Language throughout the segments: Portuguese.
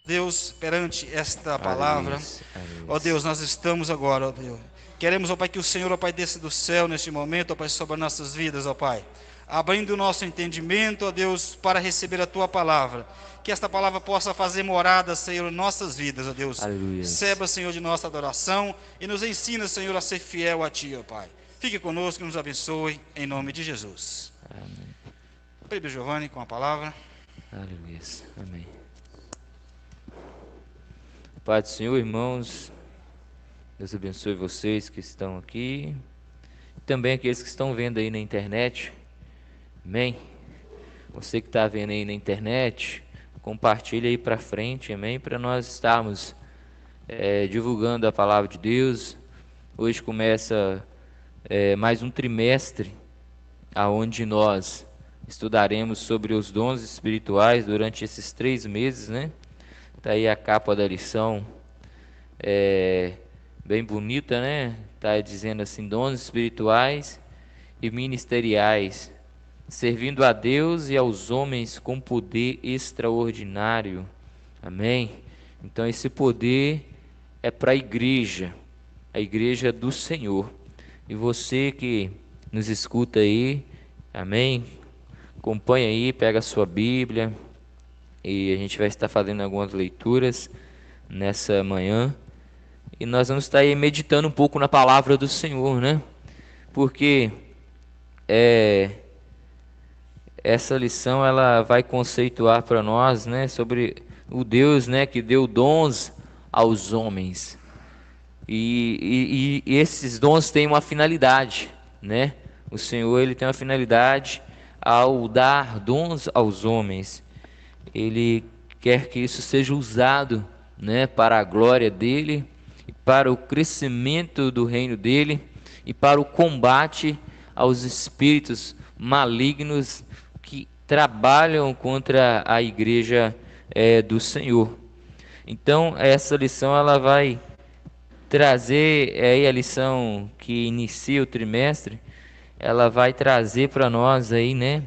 Deus, perante esta palavra, Aleluia. ó Aleluia. Deus, nós estamos agora, ó Deus. Queremos, ó Pai, que o Senhor, ó Pai, desça do céu neste momento, ó Pai, sobre nossas vidas, ó Pai. Abrindo o nosso entendimento, ó Deus, para receber a Tua palavra. Que esta palavra possa fazer morada, Senhor, em nossas vidas, ó Deus. Aleluia. Receba, Senhor, de nossa adoração e nos ensina, Senhor, a ser fiel a Ti, ó Pai. Fique conosco e nos abençoe, em nome de Jesus. Amém. Pedro Giovanni com a palavra. Aleluia. Amém. Pai do Senhor, irmãos, Deus abençoe vocês que estão aqui, também aqueles que estão vendo aí na internet. Amém. Você que está vendo aí na internet, compartilha aí para frente, amém, para nós estarmos divulgando a palavra de Deus. Hoje começa mais um trimestre, aonde nós estudaremos sobre os dons espirituais durante esses 3 meses, né? Tá aí a capa da lição, bem bonita, né? Tá dizendo assim, dons espirituais e ministeriais, servindo a Deus e aos homens com poder extraordinário. Amém? Então esse poder é para a igreja do Senhor. E você que nos escuta aí, amém? Acompanha aí, pega a sua Bíblia e a gente vai estar fazendo algumas leituras nessa manhã. E nós vamos estar aí meditando um pouco na palavra do Senhor, né? Porque essa lição ela vai conceituar para nós, né, sobre o Deus, né, que deu dons aos homens. E esses dons têm uma finalidade, né? O Senhor ele tem uma finalidade ao dar dons aos homens. Ele quer que isso seja usado, né, para a glória dele, para o crescimento do reino dele e para o combate aos espíritos malignos que trabalham contra a igreja do Senhor. Então essa lição ela vai trazer aí a lição que inicia o trimestre, ela vai trazer para nós aí, né,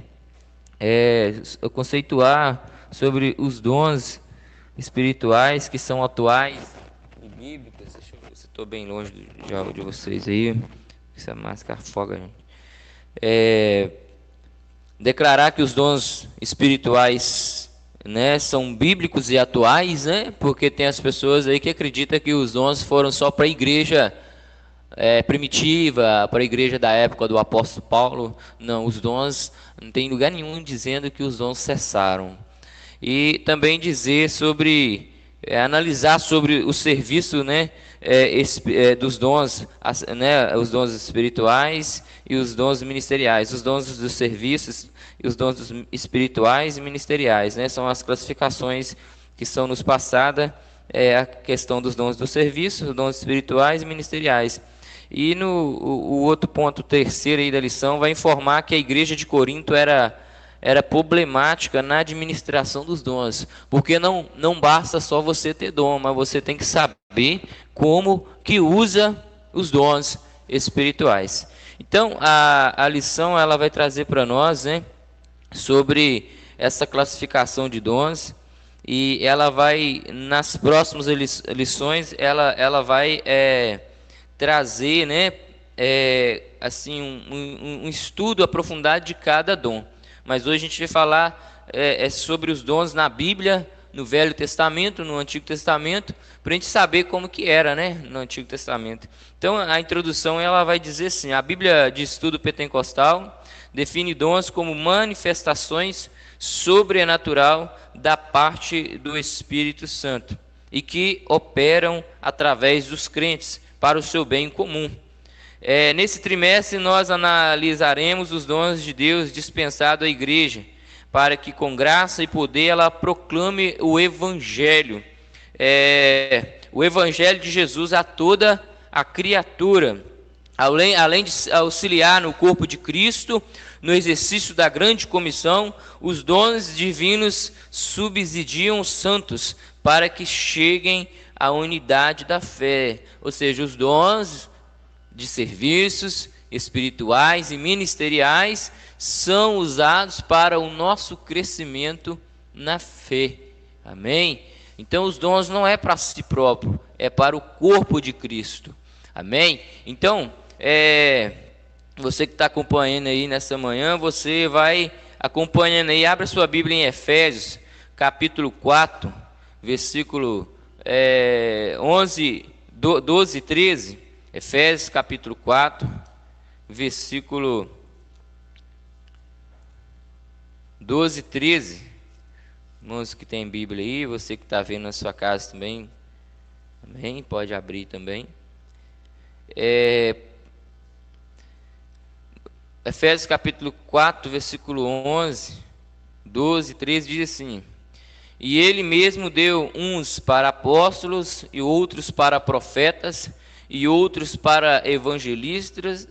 conceituar sobre os dons espirituais que são atuais e bíblicos. Deixa eu ver se estou bem longe de vocês aí. Essa máscara afoga, gente. Declarar que os dons espirituais, né, são bíblicos e atuais, né? Porque tem as pessoas aí que acreditam que os dons foram só para a igreja primitiva, para a igreja da época do apóstolo Paulo. Não, os dons, não tem lugar nenhum dizendo que os dons cessaram. E também dizer sobre, analisar sobre o serviço, né, dos dons, né, os dons espirituais e os dons ministeriais. Os dons dos serviços e os dons espirituais e ministeriais, né, são as classificações que são nos passadas, a questão dos dons do serviço, os dons espirituais e ministeriais. E o outro ponto terceiro aí da lição vai informar que a igreja de Corinto era problemática na administração dos dons, porque não basta só você ter dom, mas você tem que saber como que usa os dons espirituais. Então a lição ela vai trazer para nós, né, sobre essa classificação de dons, e ela vai nas próximas lições ela vai trazer, né, assim um estudo aprofundado de cada dom. Mas hoje a gente vai falar sobre os dons na Bíblia, no Velho Testamento, no Antigo Testamento, para a gente saber como que era, né, no Antigo Testamento. Então a introdução ela vai dizer assim: a Bíblia de Estudo Pentecostal define dons como manifestações sobrenatural da parte do Espírito Santo e que operam através dos crentes para o seu bem comum. Nesse trimestre nós analisaremos os dons de Deus dispensados à igreja, para que com graça e poder ela proclame o Evangelho, o Evangelho de Jesus a toda a criatura, além de auxiliar no corpo de Cristo, no exercício da grande comissão. Os dons divinos subsidiam os santos para que cheguem à unidade da fé, ou seja, os dons de serviços espirituais e ministeriais são usados para o nosso crescimento na fé. Amém? Então os dons não é para si próprio, é para o corpo de Cristo. Amém? Então, você que está acompanhando aí nessa manhã, você vai acompanhando aí, abre a sua Bíblia em Efésios, capítulo 4, versículo 12 e 13. Efésios, capítulo 4, versículo 12 e 13. Irmãos que tem Bíblia aí, você que está vendo na sua casa também, amém? Pode abrir também. Efésios capítulo 4, versículo 11, 12, 13, diz assim: E ele mesmo deu uns para apóstolos, e outros para profetas, e outros para evangelistas,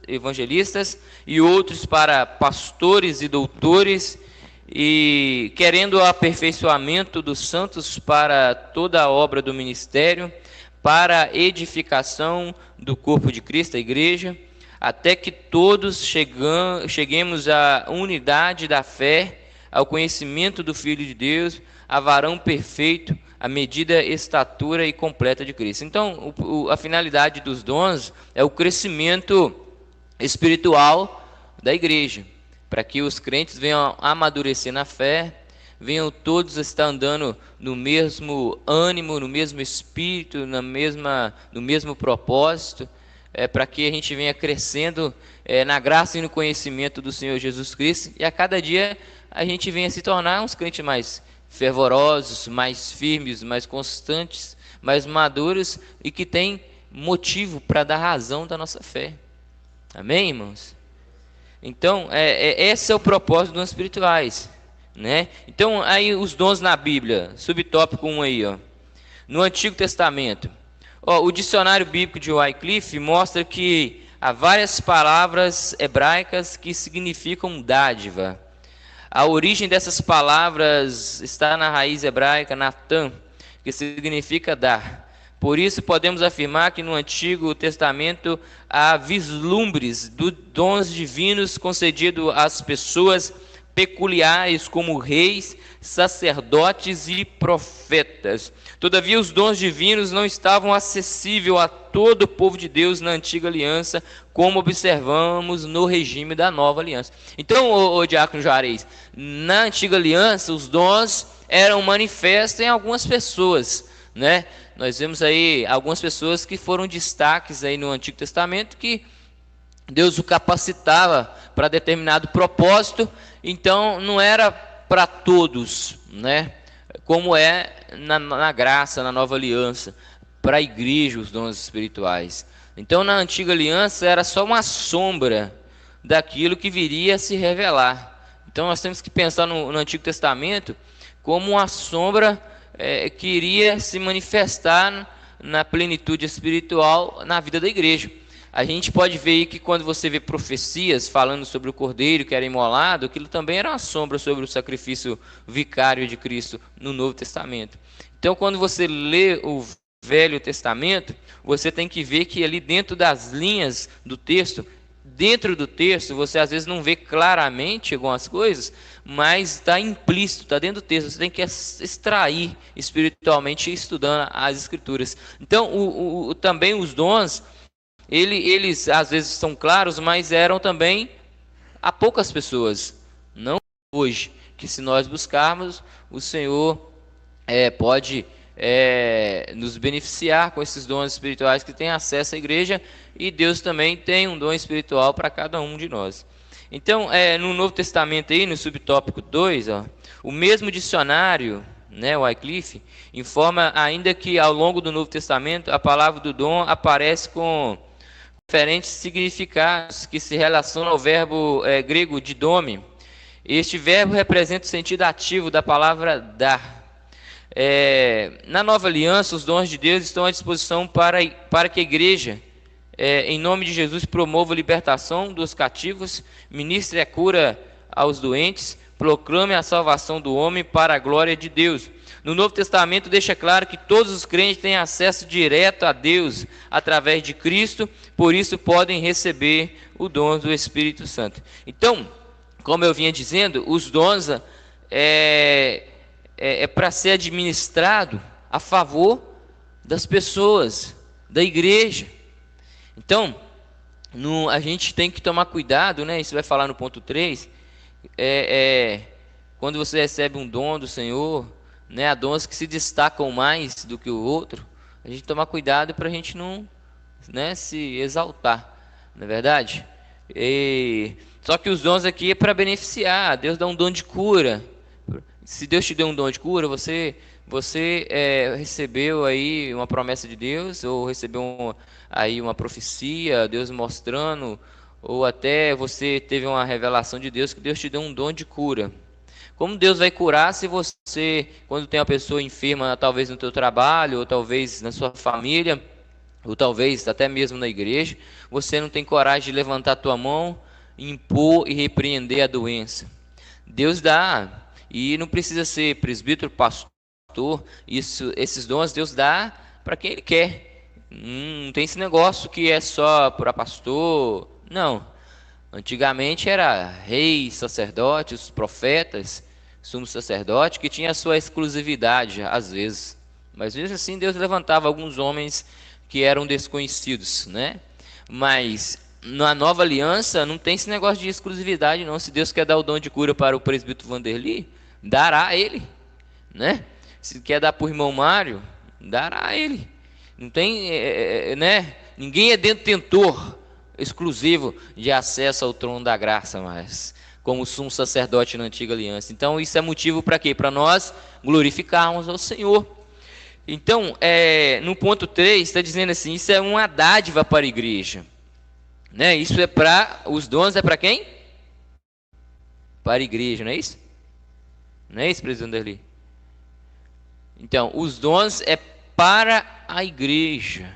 e outros para pastores e doutores, e querendo o aperfeiçoamento dos santos para toda a obra do ministério, para a edificação do corpo de Cristo, a igreja, até que todos cheguemos à unidade da fé, ao conhecimento do Filho de Deus, a varão perfeito, à medida, estatura e completa de Cristo. Então, a finalidade dos dons é o crescimento espiritual da igreja, para que os crentes venham amadurecer na fé, venham todos estar andando no mesmo ânimo, no mesmo espírito, no mesmo propósito, para que a gente venha crescendo na graça e no conhecimento do Senhor Jesus Cristo, e a cada dia a gente venha se tornar uns crentes mais fervorosos, mais firmes, mais constantes, mais maduros, e que tem motivo para dar razão da nossa fé. Amém, irmãos? Então, esse é o propósito dos dons espirituais, né? Então, aí os dons na Bíblia, subtópico 1 aí, ó. No Antigo Testamento, o dicionário bíblico de Wycliffe mostra que há várias palavras hebraicas que significam dádiva. A origem dessas palavras está na raiz hebraica natan, que significa dar. Por isso podemos afirmar que no Antigo Testamento há vislumbres dos dons divinos concedidos às pessoas peculiares como reis, sacerdotes e profetas. Todavia os dons divinos não estavam acessíveis a todo o povo de Deus na antiga aliança, como observamos no regime da nova aliança. Então, o diácono Juarez, na antiga aliança os dons eram manifestos em algumas pessoas, né? Nós vemos aí algumas pessoas que foram destaques aí no Antigo Testamento, que Deus o capacitava para determinado propósito, então não era para todos, né? Como é na graça, na nova aliança, para a igreja os dons espirituais. Então na antiga aliança era só uma sombra daquilo que viria a se revelar. Então nós temos que pensar no Antigo Testamento como uma sombra que iria se manifestar na plenitude espiritual na vida da igreja. A gente pode ver aí que quando você vê profecias falando sobre o cordeiro que era imolado, aquilo também era uma sombra sobre o sacrifício vicário de Cristo no Novo Testamento. Então quando você lê o Velho Testamento, você tem que ver que ali dentro das linhas do texto, dentro do texto, você às vezes não vê claramente algumas coisas, mas está implícito, está dentro do texto. Você tem que extrair espiritualmente estudando as Escrituras. Então, também os dons, eles às vezes são claros, mas eram também a poucas pessoas. Não hoje, que se nós buscarmos, o Senhor pode nos beneficiar com esses dons espirituais que tem acesso à igreja, e Deus também tem um dom espiritual para cada um de nós. Então, no Novo Testamento, aí, no subtópico 2, o mesmo dicionário, né, o Wycliffe, informa ainda que ao longo do Novo Testamento a palavra do dom aparece com diferentes significados que se relacionam ao verbo grego didome. Este verbo representa o sentido ativo da palavra dar. Na nova aliança, os dons de Deus estão à disposição para que a igreja, em nome de Jesus, promova a libertação dos cativos, ministre a cura aos doentes, proclame a salvação do homem para a glória de Deus. No Novo Testamento deixa claro que todos os crentes têm acesso direto a Deus através de Cristo, por isso podem receber o dom do Espírito Santo. Então, como eu vinha dizendo, os dons para ser administrado a favor das pessoas, da igreja. Então, a gente tem que tomar cuidado, né? Isso vai falar no ponto 3. Quando você recebe um dom do Senhor, né? Há dons que se destacam mais do que o outro. A gente tomar cuidado para a gente não, né, se exaltar, não é verdade? Só que os dons aqui é para beneficiar. Deus dá um dom de cura. Se Deus te deu um dom de cura, você recebeu aí uma promessa de Deus, ou recebeu aí uma profecia, Deus mostrando, ou até você teve uma revelação de Deus que Deus te deu um dom de cura. Como Deus vai curar se você, quando tem uma pessoa enferma, talvez no teu trabalho, ou talvez na sua família, ou talvez até mesmo na igreja, você não tem coragem de levantar a tua mão, impor e repreender a doença? Deus dá, e não precisa ser presbítero, pastor, esses dons Deus dá para quem Ele quer. Não tem esse negócio que é só para pastor, não. Antigamente era reis, sacerdotes, profetas, sumo sacerdote, que tinha a sua exclusividade às vezes. Mas mesmo assim Deus levantava alguns homens que eram desconhecidos, né? Mas na nova aliança não tem esse negócio de exclusividade, não. Se Deus quer dar o dom de cura para o presbítero Vanderly, dará a ele, né? Se quer dar para o irmão Mário, dará a ele. Não tem, né? Ninguém é detentor exclusivo de acesso ao trono da graça, mas como sumo sacerdote na antiga aliança. Então isso é motivo para quê? Para nós glorificarmos ao Senhor. Então, no ponto 3, está dizendo assim, isso é uma dádiva para a igreja, né? Isso é para, os dons é para quem? Para a igreja, não é isso? Não é isso, presidente Anderli? Então, os dons é para a igreja.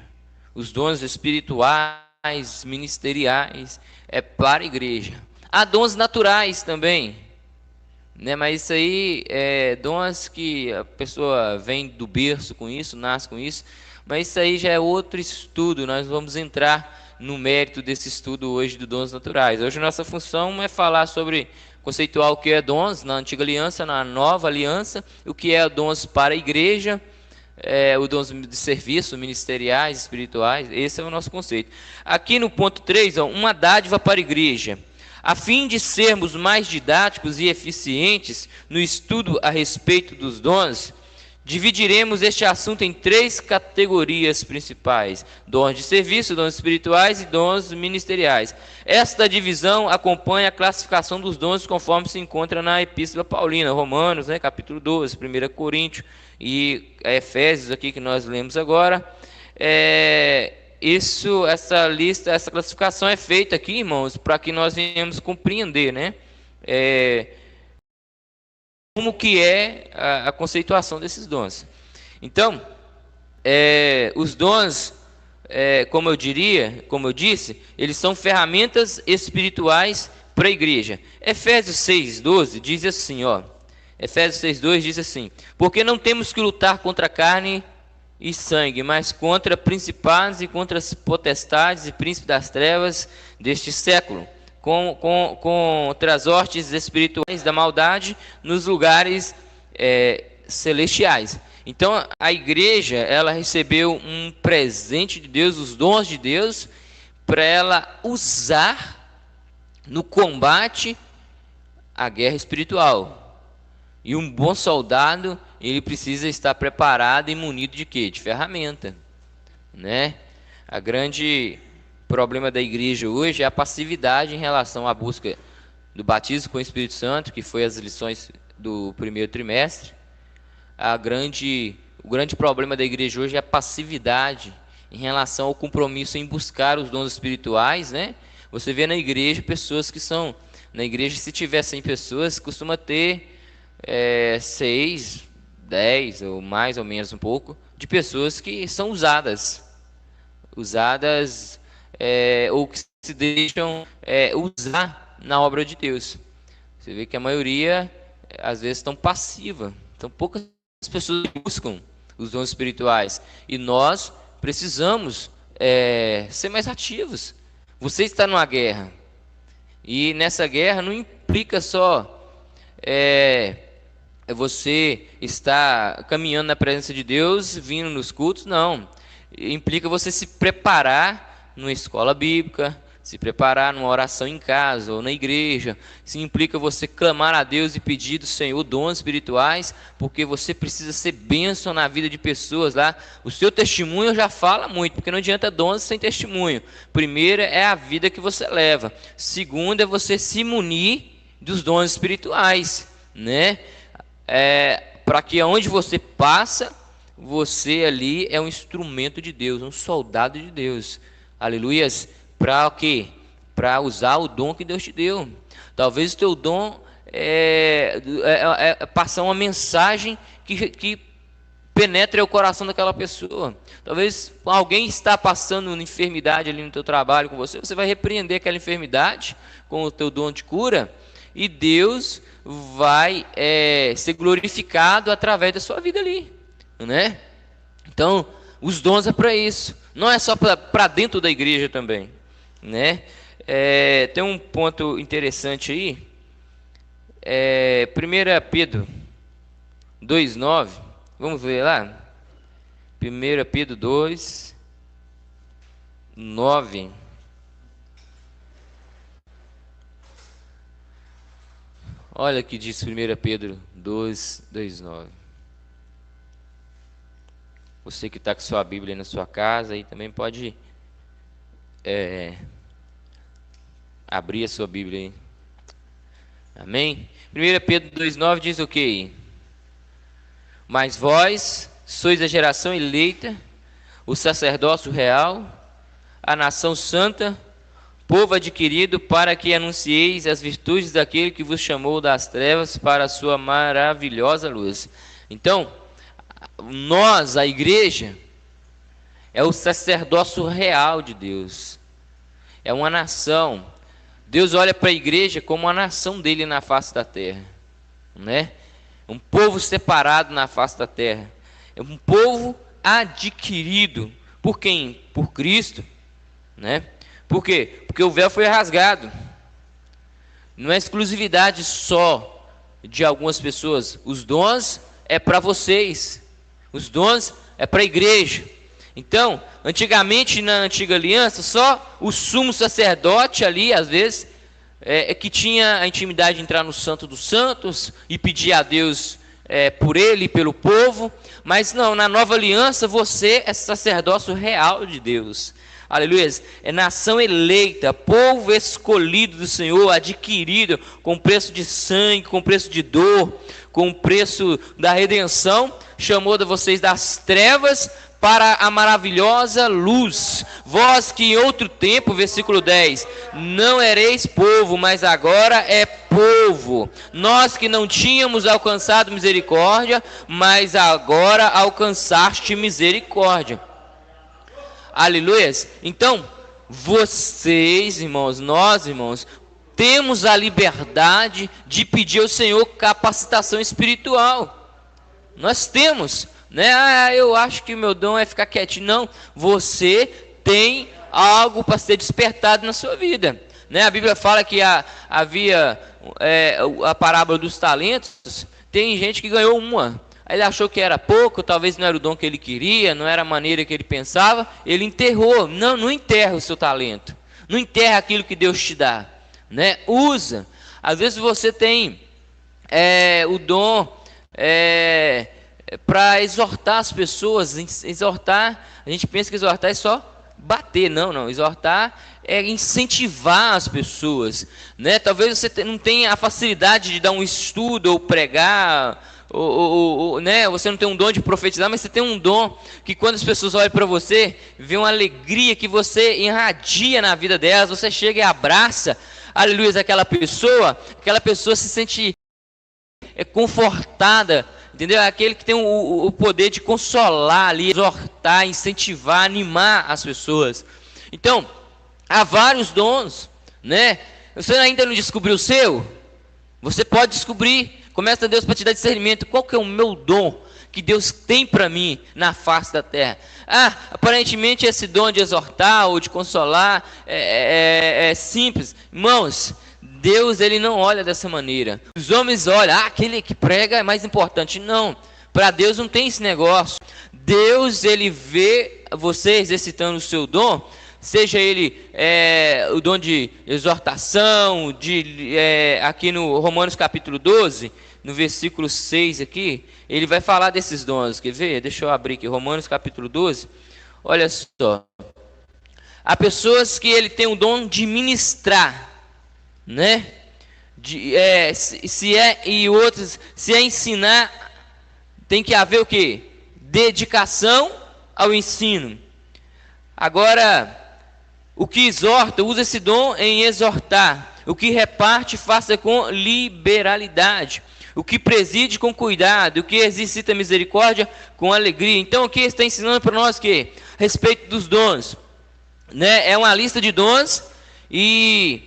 Os dons espirituais, ministeriais, é para a igreja. Há dons naturais também, né? Mas isso aí é dons que a pessoa vem do berço com isso, nasce com isso. Mas isso aí já é outro estudo. Nós vamos entrar no mérito desse estudo hoje de dons naturais. Hoje nossa função é falar sobre, conceituar o que é dons na antiga aliança, na nova aliança, o que é dons para a igreja, os dons de serviço, ministeriais, espirituais. Esse é o nosso conceito. Aqui no ponto 3, uma dádiva para a igreja. A fim de sermos mais didáticos e eficientes no estudo a respeito dos dons, dividiremos este assunto em 3 categorias principais: dons de serviço, dons espirituais e dons ministeriais. Esta divisão acompanha a classificação dos dons conforme se encontra na Epístola Paulina, Romanos, né, capítulo 12, 1 Coríntios e Efésios, aqui que nós lemos agora. Essa lista, essa classificação é feita aqui, irmãos, para que nós venhamos compreender, né? Como que é a conceituação desses dons. Então, os dons, como eu disse, eles são ferramentas espirituais para a igreja. Efésios 6:12 diz assim, Efésios 6:2 diz assim: porque não temos que lutar contra a carne e sangue, mas contra principados e contra as potestades e príncipes das trevas deste século, contra as hostes espirituais da maldade nos lugares celestiais. Então a igreja, ela recebeu um presente de Deus, os dons de Deus, para ela usar no combate à guerra espiritual. E um bom soldado, ele precisa estar preparado e munido de quê? De ferramenta, né? A grande problema da igreja hoje é a passividade em relação à busca do batismo com o Espírito Santo, que foi as lições do primeiro trimestre. O grande problema da igreja hoje é a passividade em relação ao compromisso em buscar os dons espirituais, né? Você vê na igreja pessoas que são... Na igreja, se tiver 100 pessoas, costuma ter 6, 10 ou mais ou menos um pouco de pessoas que são usadas ou que se deixam usar na obra de Deus. Você vê que a maioria às vezes estão passiva. Então poucas pessoas buscam os dons espirituais e nós precisamos ser mais ativos. Você está numa guerra e nessa guerra não implica só você está caminhando na presença de Deus, vindo nos cultos, não. Implica você se preparar numa escola bíblica, se preparar numa oração em casa ou na igreja. Isso implica você clamar a Deus e pedir do Senhor dons espirituais, porque você precisa ser bênção na vida de pessoas lá. O seu testemunho já fala muito, porque não adianta dons sem testemunho. Primeiro é a vida que você leva. Segundo é você se munir dos dons espirituais, né? Para que aonde você passa, você ali é um instrumento de Deus, um soldado de Deus. Aleluias. Para o quê? Para usar o dom que Deus te deu. Talvez o teu dom é passar uma mensagem que penetre o coração daquela pessoa. Talvez alguém está passando uma enfermidade ali no teu trabalho com você, você vai repreender aquela enfermidade com o teu dom de cura, e Deus vai ser glorificado através da sua vida ali, né? Então, os dons é para isso. Não é só para dentro da igreja também, né? Tem um ponto interessante aí. 1 Pedro 2,9. Vamos ver lá? 1 Pedro 2,9. Olha o que diz 1 Pedro 2,9. Você que está com sua Bíblia aí na sua casa, aí também pode abrir a sua Bíblia aí. Amém? 1 Pedro 2,9 diz o quê? Mas vós sois a geração eleita, o sacerdócio real, a nação santa, povo adquirido, para que anuncieis as virtudes daquele que vos chamou das trevas para a sua maravilhosa luz. Então, nós, a igreja, é o sacerdócio real de Deus. É uma nação. Deus olha para a igreja como a nação dele na face da terra, né? Um povo separado na face da terra. É um povo adquirido. Por quem? Por Cristo, né? Por quê? Porque o véu foi rasgado. Não é exclusividade só de algumas pessoas. Os dons é para vocês. Os dons é para a igreja. Então, antigamente na antiga aliança, só o sumo sacerdote ali, às vezes, que tinha a intimidade de entrar no Santo dos Santos e pedir a Deus por ele e pelo povo. Mas não, na nova aliança você é sacerdócio real de Deus. Aleluia. É nação eleita, povo escolhido do Senhor, adquirido com preço de sangue, com preço de dor, com preço da redenção. Chamou de vocês das trevas para a maravilhosa luz. Vós que em outro tempo, versículo 10, não ereis povo, mas agora é povo. Nós que não tínhamos alcançado misericórdia, mas agora alcançaste misericórdia. Aleluias. Então, vocês, irmãos, nós, irmãos, temos a liberdade de pedir ao Senhor capacitação espiritual. Nós temos, né? Eu acho que o meu dom é ficar quietinho. Não, você tem algo para ser despertado na sua vida, né? A Bíblia fala que havia a parábola dos talentos. Tem gente que ganhou uma. Aí ele achou que era pouco, talvez não era o dom que ele queria, não era a maneira que ele pensava, ele enterrou. Não enterra o seu talento, não enterra aquilo que Deus te dá, né? Usa. Às vezes você tem o dom para exortar as pessoas. Exortar, a gente pensa que exortar é só bater, não, exortar é incentivar as pessoas, né? Talvez você não tenha a facilidade de dar um estudo ou pregar, né? Você não tem um dom de profetizar, mas você tem um dom que quando as pessoas olham para você, vê uma alegria que você irradia na vida delas, você chega e abraça, aleluia, aquela pessoa se sente confortada, entendeu? É aquele que tem o poder de consolar ali, exortar, incentivar, animar as pessoas. Então, há vários dons, né? Você ainda não descobriu o seu? Você pode descobrir. Começa a Deus para te dar discernimento. Qual que é o meu dom que Deus tem para mim na face da terra? Aparentemente esse dom de exortar ou de consolar é simples. Irmãos, Deus, ele não olha dessa maneira. Os homens olham, aquele que prega é mais importante. Não, para Deus não tem esse negócio. Deus, ele vê você exercitando o seu dom, seja ele o dom de exortação, aqui no Romanos capítulo 12, no versículo 6 aqui, ele vai falar desses dons. Quer ver? Deixa eu abrir aqui, Romanos capítulo 12. Olha só. Há pessoas que ele tem o dom de ministrar, né? E outros, se é ensinar, tem que haver o quê? Dedicação ao ensino. Agora, o que exorta, usa esse dom em exortar. O que reparte, faça com liberalidade. O que preside, com cuidado. O que exercita misericórdia, com alegria. Então, aqui está ensinando para nós que a respeito dos dons, né? É uma lista de dons, e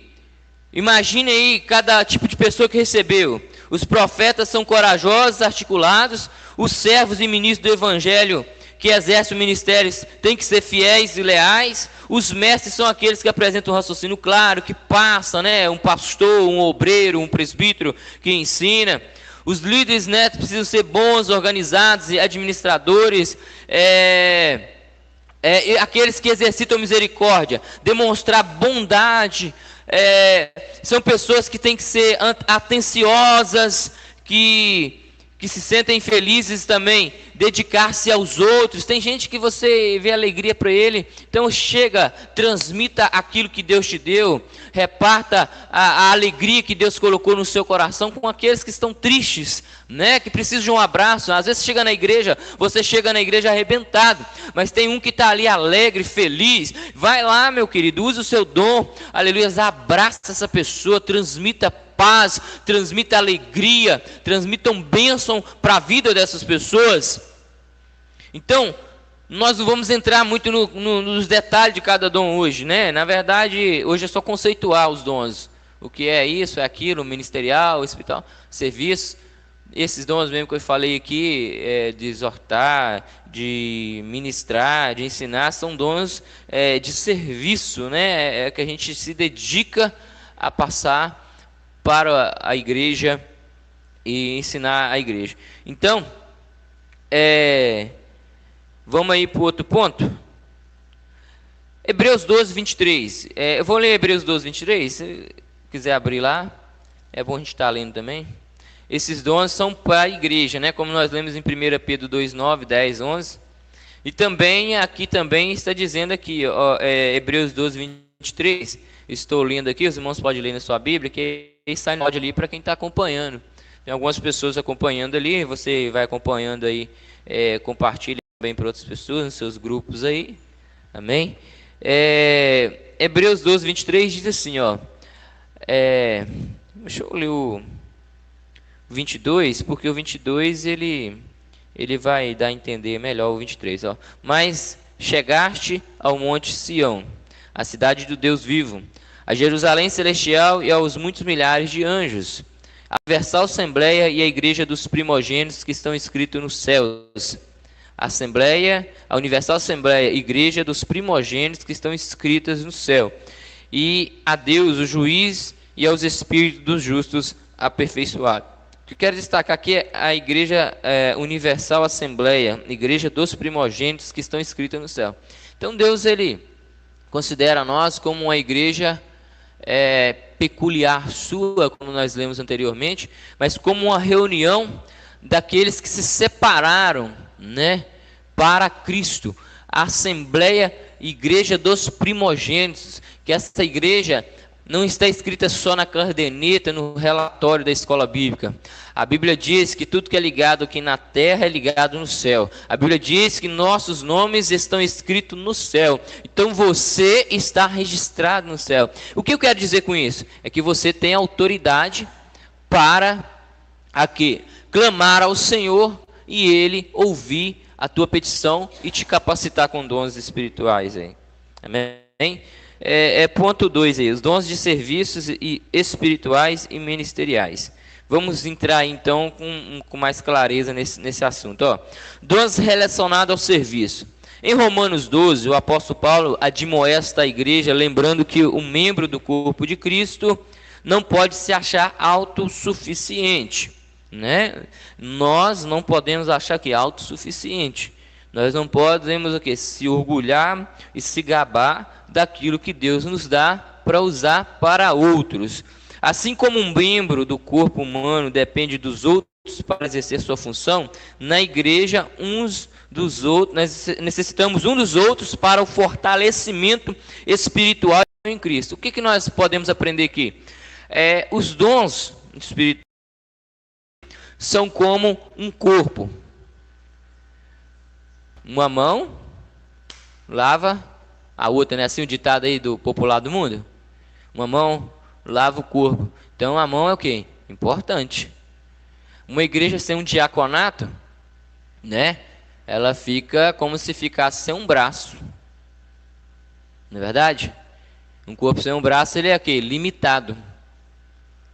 imagine aí cada tipo de pessoa que recebeu. Os profetas são corajosos, articulados. Os servos e ministros do evangelho que exercem o ministério têm que ser fiéis e leais. Os mestres são aqueles que apresentam um raciocínio claro, que passa, né? Um pastor, um obreiro, um presbítero que ensina. Os líderes, né, precisam ser bons, organizados e administradores. Aqueles que exercitam misericórdia, demonstrar bondade. São pessoas que têm que ser atenciosas, que se sentem felizes também, dedicar-se aos outros. Tem gente que você vê alegria para ele, então chega, transmita aquilo que Deus te deu, reparta a alegria que Deus colocou no seu coração com aqueles que estão tristes, né? Que precisam de um abraço. Às vezes você chega na igreja arrebentado, mas tem um que está ali alegre, feliz. Vai lá, meu querido, use o seu dom, aleluia, abraça essa pessoa, transmita paz, transmita alegria, transmitam bênção para a vida dessas pessoas. Então, nós não vamos entrar muito nos detalhes de cada dom hoje, né? Na verdade, hoje é só conceituar os dons. O que é isso, é aquilo, ministerial, espiritual, serviço. Esses dons mesmo que eu falei aqui, de exortar, de ministrar, de ensinar, são dons de serviço, né? Que a gente se dedica a passar para a igreja e ensinar a igreja. Então, vamos aí para o outro ponto. Hebreus 12, 23. Eu vou ler Hebreus 12, 23. Se quiser abrir lá, é bom a gente estar lendo também. Esses dons são para a igreja, né? Como nós lemos em 1 Pedro 2, 9, 10, 11. E também, aqui também está dizendo aqui, Hebreus 12, 23. Estou lendo aqui, os irmãos podem ler na sua Bíblia, que está em áudio ali para quem está acompanhando. Tem algumas pessoas acompanhando ali, você vai acompanhando aí, compartilha também para outras pessoas, nos seus grupos aí, amém? Hebreus 12, 23 diz assim, ó, deixa eu ler o 22, porque o 22 ele vai dar a entender melhor o 23, ó. Mas chegaste ao monte Sião, a cidade do Deus vivo, a Jerusalém celestial e aos muitos milhares de anjos, a universal assembleia e a igreja dos primogênitos que estão escritos nos céus. A universal assembleia, igreja dos primogênitos que estão escritas no céu. E a Deus, o juiz, e aos espíritos dos justos aperfeiçoados. O que eu quero destacar aqui é a igreja universal assembleia, igreja dos primogênitos que estão escritas no céu. Então Deus, ele considera nós como uma igreja peculiar sua, como nós lemos anteriormente, mas como uma reunião daqueles que se separaram, né, para Cristo. A assembleia, igreja dos primogênitos, que essa igreja não está escrita só na caderneta, no relatório da escola bíblica. A Bíblia diz que tudo que é ligado aqui na terra é ligado no céu. A Bíblia diz que nossos nomes estão escritos no céu. Então você está registrado no céu. O que eu quero dizer com isso? É que você tem autoridade para clamar ao Senhor e Ele ouvir a tua petição e te capacitar com dons espirituais aí. Amém? Ponto 2 aí, os dons de serviços espirituais e ministeriais. Vamos entrar então com mais clareza nesse assunto. Dons relacionados ao serviço. Em Romanos 12, o apóstolo Paulo admoesta a igreja, lembrando que o membro do corpo de Cristo não pode se achar autossuficiente, né? Nós não podemos achar que é autossuficiente. Nós não podemos o quê? Se orgulhar e se gabar daquilo que Deus nos dá para usar para outros. Assim como um membro do corpo humano depende dos outros para exercer sua função, na igreja uns dos outros, nós necessitamos uns dos outros para o fortalecimento espiritual em Cristo. O que nós podemos aprender aqui? Os dons espirituais são como um corpo. Uma mão lava a outra, né? Assim o ditado aí do popular do mundo. Uma mão lava o corpo. Então a mão é o quê? Importante. Uma igreja sem um diaconato, né? Ela fica como se ficasse sem um braço. Não é verdade? Um corpo sem um braço, ele é o quê? Limitado.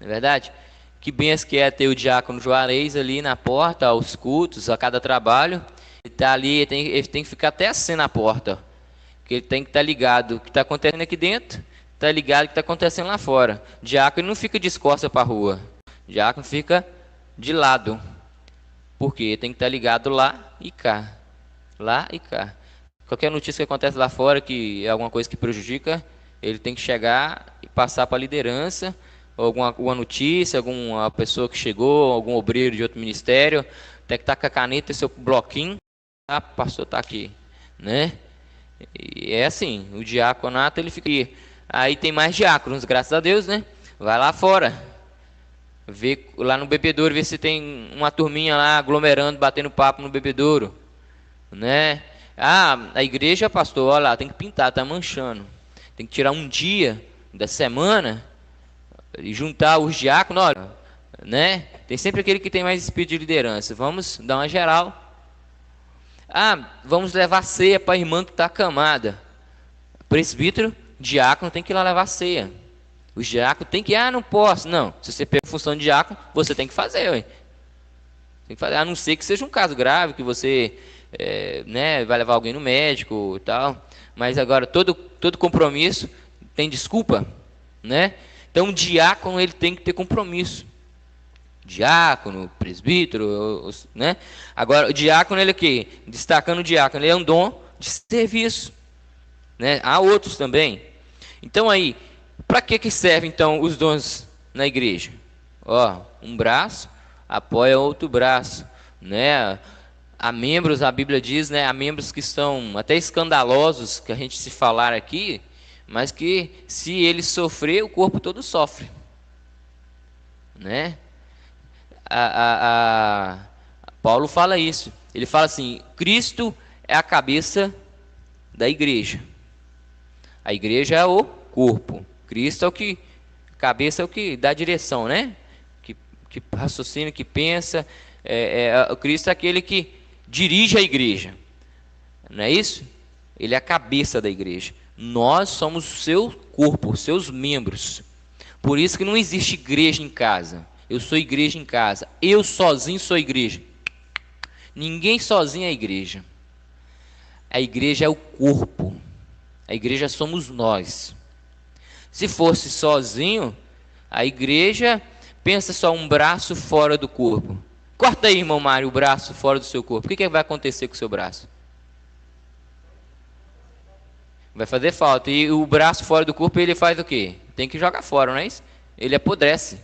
Não é verdade? Que benção que é ter o diácono Juarez ali na porta, aos cultos, a cada trabalho. Ele está ali, ele tem que ficar até assim na porta. Porque ele tem que estar ligado o que está acontecendo aqui dentro, está ligado o que está acontecendo lá fora. O diácono não fica de costas para a rua. O diácono fica de lado. Porque tem que estar ligado lá e cá. Lá e cá. Qualquer notícia que acontece lá fora, que é alguma coisa que prejudica, ele tem que chegar e passar para a liderança, alguma notícia, alguma pessoa que chegou, algum obreiro de outro ministério, tem que estar com a caneta e seu bloquinho. Ah, pastor está aqui, né? E é assim, o diaconato ele fica aqui. Aí tem mais diáconos, graças a Deus, né? Vai lá fora, vê lá no bebedouro, vê se tem uma turminha lá aglomerando, batendo papo no bebedouro, né? Ah, a igreja, pastor, olha lá, tem que pintar, tá manchando. Tem que tirar um dia da semana e juntar os diáconos, olha, né? Tem sempre aquele que tem mais espírito de liderança. Vamos dar uma geral. Ah, vamos levar ceia para a irmã que está acamada. Presbítero, diácono tem que ir lá levar ceia. Os diáconos tem que ir, não posso. Não, se você pega a função de diácono, você tem que fazer. Ué. Tem que fazer, a não ser que seja um caso grave, que você né, vai levar alguém no médico e tal. Mas agora, todo compromisso tem desculpa, né? Então, o diácono ele tem que ter compromisso. Diácono, presbítero, né? Agora, o diácono, ele é o quê? Destacando o diácono, ele é um dom de serviço, né? Há outros também. Então, aí, para que servem, então, os dons na igreja? Ó, um braço apoia outro braço, né? Há membros, a Bíblia diz, né? Há membros que são até escandalosos, que a gente se falar aqui, mas que, se ele sofrer, o corpo todo sofre, né? Paulo fala isso. Ele fala assim: Cristo é a cabeça da igreja. A igreja é o corpo. Cristo é o que, cabeça é o que dá direção, né? Que raciocina, que pensa. O Cristo é aquele que dirige a igreja. Não é isso? Ele é a cabeça da igreja. Nós somos o seu corpo, os seus membros. Por isso que não existe igreja em casa. Eu sou igreja em casa. Eu sozinho sou igreja. Ninguém sozinho é igreja. A igreja é o corpo. A igreja somos nós. Se fosse sozinho, a igreja, pensa só, um braço fora do corpo. Corta aí, irmão Mário, o braço fora do seu corpo. O que vai acontecer com o seu braço? Vai fazer falta. E o braço fora do corpo, ele faz o quê? Tem que jogar fora, não é isso? Ele apodrece.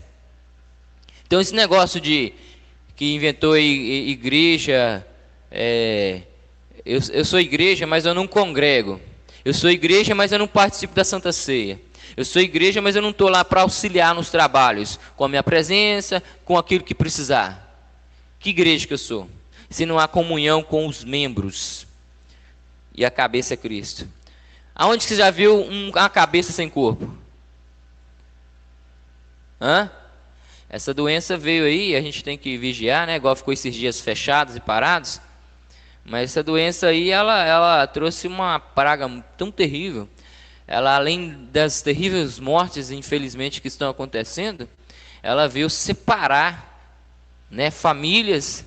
Então, esse negócio de que inventou igreja, eu sou igreja, mas eu não congrego. Eu sou igreja, mas eu não participo da Santa Ceia. Eu sou igreja, mas eu não estou lá para auxiliar nos trabalhos, com a minha presença, com aquilo que precisar. Que igreja que eu sou? Se não há comunhão com os membros e a cabeça é Cristo. Aonde você já viu uma cabeça sem corpo? Hã? Essa doença veio aí, a gente tem que vigiar, né? Igual ficou esses dias fechados e parados. Mas essa doença aí, ela trouxe uma praga tão terrível. Ela, além das terríveis mortes, infelizmente, que estão acontecendo, ela veio separar, né, famílias,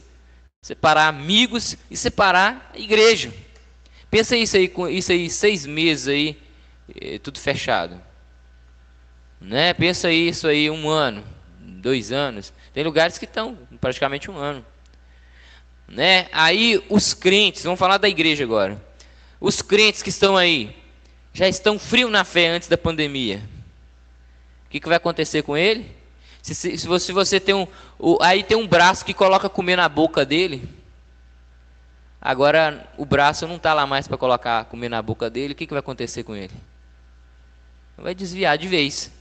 separar amigos e separar a igreja. Pensa isso aí 6 meses aí, tudo fechado. né? Pensa isso aí, 1 ano, 2 anos. Tem lugares que estão praticamente 1 ano, né? Aí os crentes, vamos falar da igreja agora. Os crentes que estão aí, já estão frios na fé antes da pandemia. O que vai acontecer com ele? Se você tem aí tem um braço que coloca comer na boca dele. Agora o braço não está lá mais para colocar comer na boca dele. O que vai acontecer com ele? Vai desviar de vez.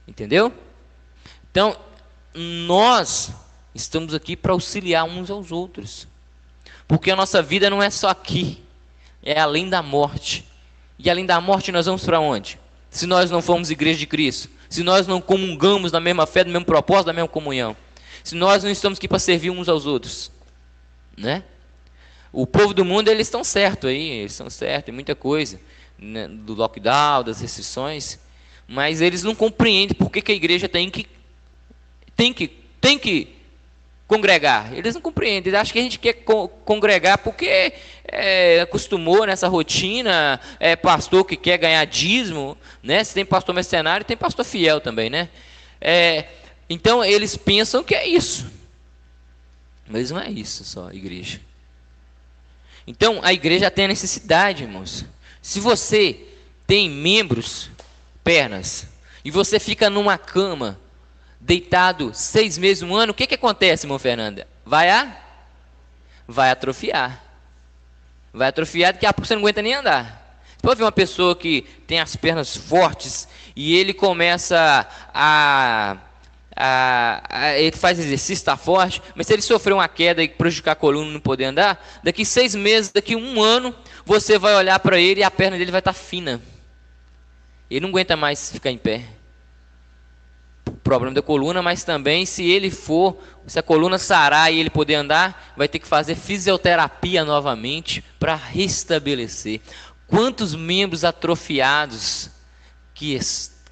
Entendeu? Então, nós estamos aqui para auxiliar uns aos outros. Porque a nossa vida não é só aqui. É além da morte. E além da morte nós vamos para onde? Se nós não formos igreja de Cristo. Se nós não comungamos da mesma fé, do mesmo propósito, da mesma comunhão. Se nós não estamos aqui para servir uns aos outros. Né? O povo do mundo, eles estão certos aí. Eles estão certos em muita coisa. Né? Do lockdown, das restrições. Mas eles não compreendem por que a igreja tem que congregar. Eles não compreendem. Eles acham que a gente quer congregar porque acostumou nessa rotina. É pastor que quer ganhar dízimo, né? Se tem pastor mercenário, tem pastor fiel também, né? Então eles pensam que é isso, mas não é isso só a igreja. Então a igreja tem a necessidade, irmãos. Se você tem membros, pernas, e você fica numa cama deitado 6 meses, 1 ano, o que acontece, irmão Fernanda? Vai atrofiar. Vai atrofiar, daqui a pouco você não aguenta nem andar. Você pode ver uma pessoa que tem as pernas fortes e ele começa ele faz exercício, está forte, mas se ele sofrer uma queda e prejudicar a coluna e não poder andar, daqui 6 meses, daqui 1 ano, você vai olhar para ele e a perna dele vai estar fina. Ele não aguenta mais ficar em pé. Problema da coluna, mas também se a coluna sarar e ele poder andar, vai ter que fazer fisioterapia novamente para restabelecer. Quantos membros atrofiados que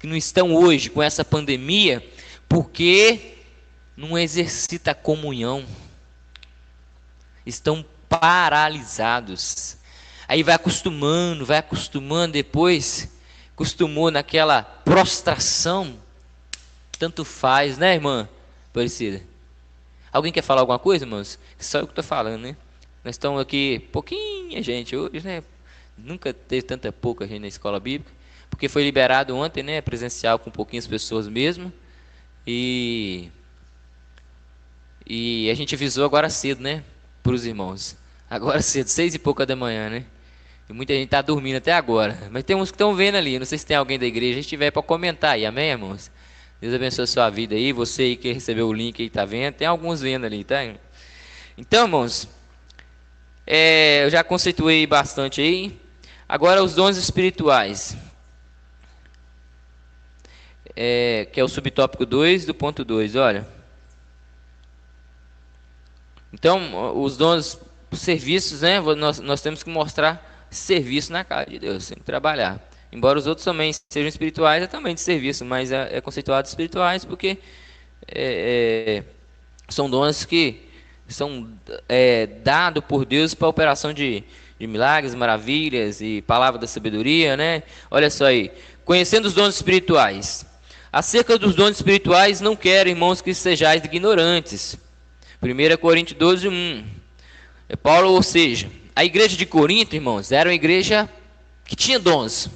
não estão hoje com essa pandemia, porque não exercita a comunhão, estão paralisados. Aí vai acostumando, depois acostumou naquela prostração. Tanto faz, né, irmã Aparecida? Alguém quer falar alguma coisa, irmãos? Só eu que estou falando, né? Nós estamos aqui, pouquinha gente hoje, né? Nunca teve tanta pouca gente na escola bíblica, porque foi liberado ontem, né? Presencial com pouquinhas pessoas mesmo. E a gente avisou agora cedo, né? Para os irmãos. Agora cedo, 6 e pouca da manhã, né? E muita gente está dormindo até agora. Mas tem uns que estão vendo ali. Não sei se tem alguém da igreja. Se tiver para comentar aí, amém, irmãos? Deus abençoe a sua vida aí. Você aí que recebeu o link aí, está vendo? Tem alguns vendo ali, tá? Então, irmãos, eu já conceituei bastante aí. Agora, os dons espirituais. Que é o subtópico 2 do ponto 2, olha. Então, os dons, os serviços, né? Nós temos que mostrar serviço na casa de Deus, tem que trabalhar. Embora os outros também sejam espirituais, é também de serviço, mas é conceituado espirituais porque são dons que são dados por Deus para a operação de milagres, maravilhas e palavra da sabedoria, né? Olha só aí, conhecendo os dons espirituais. Acerca dos dons espirituais, não quero, irmãos, que sejais ignorantes. 1 Coríntios 12, 1. Paulo, ou seja, a igreja de Corinto, irmãos, era uma igreja que tinha dons.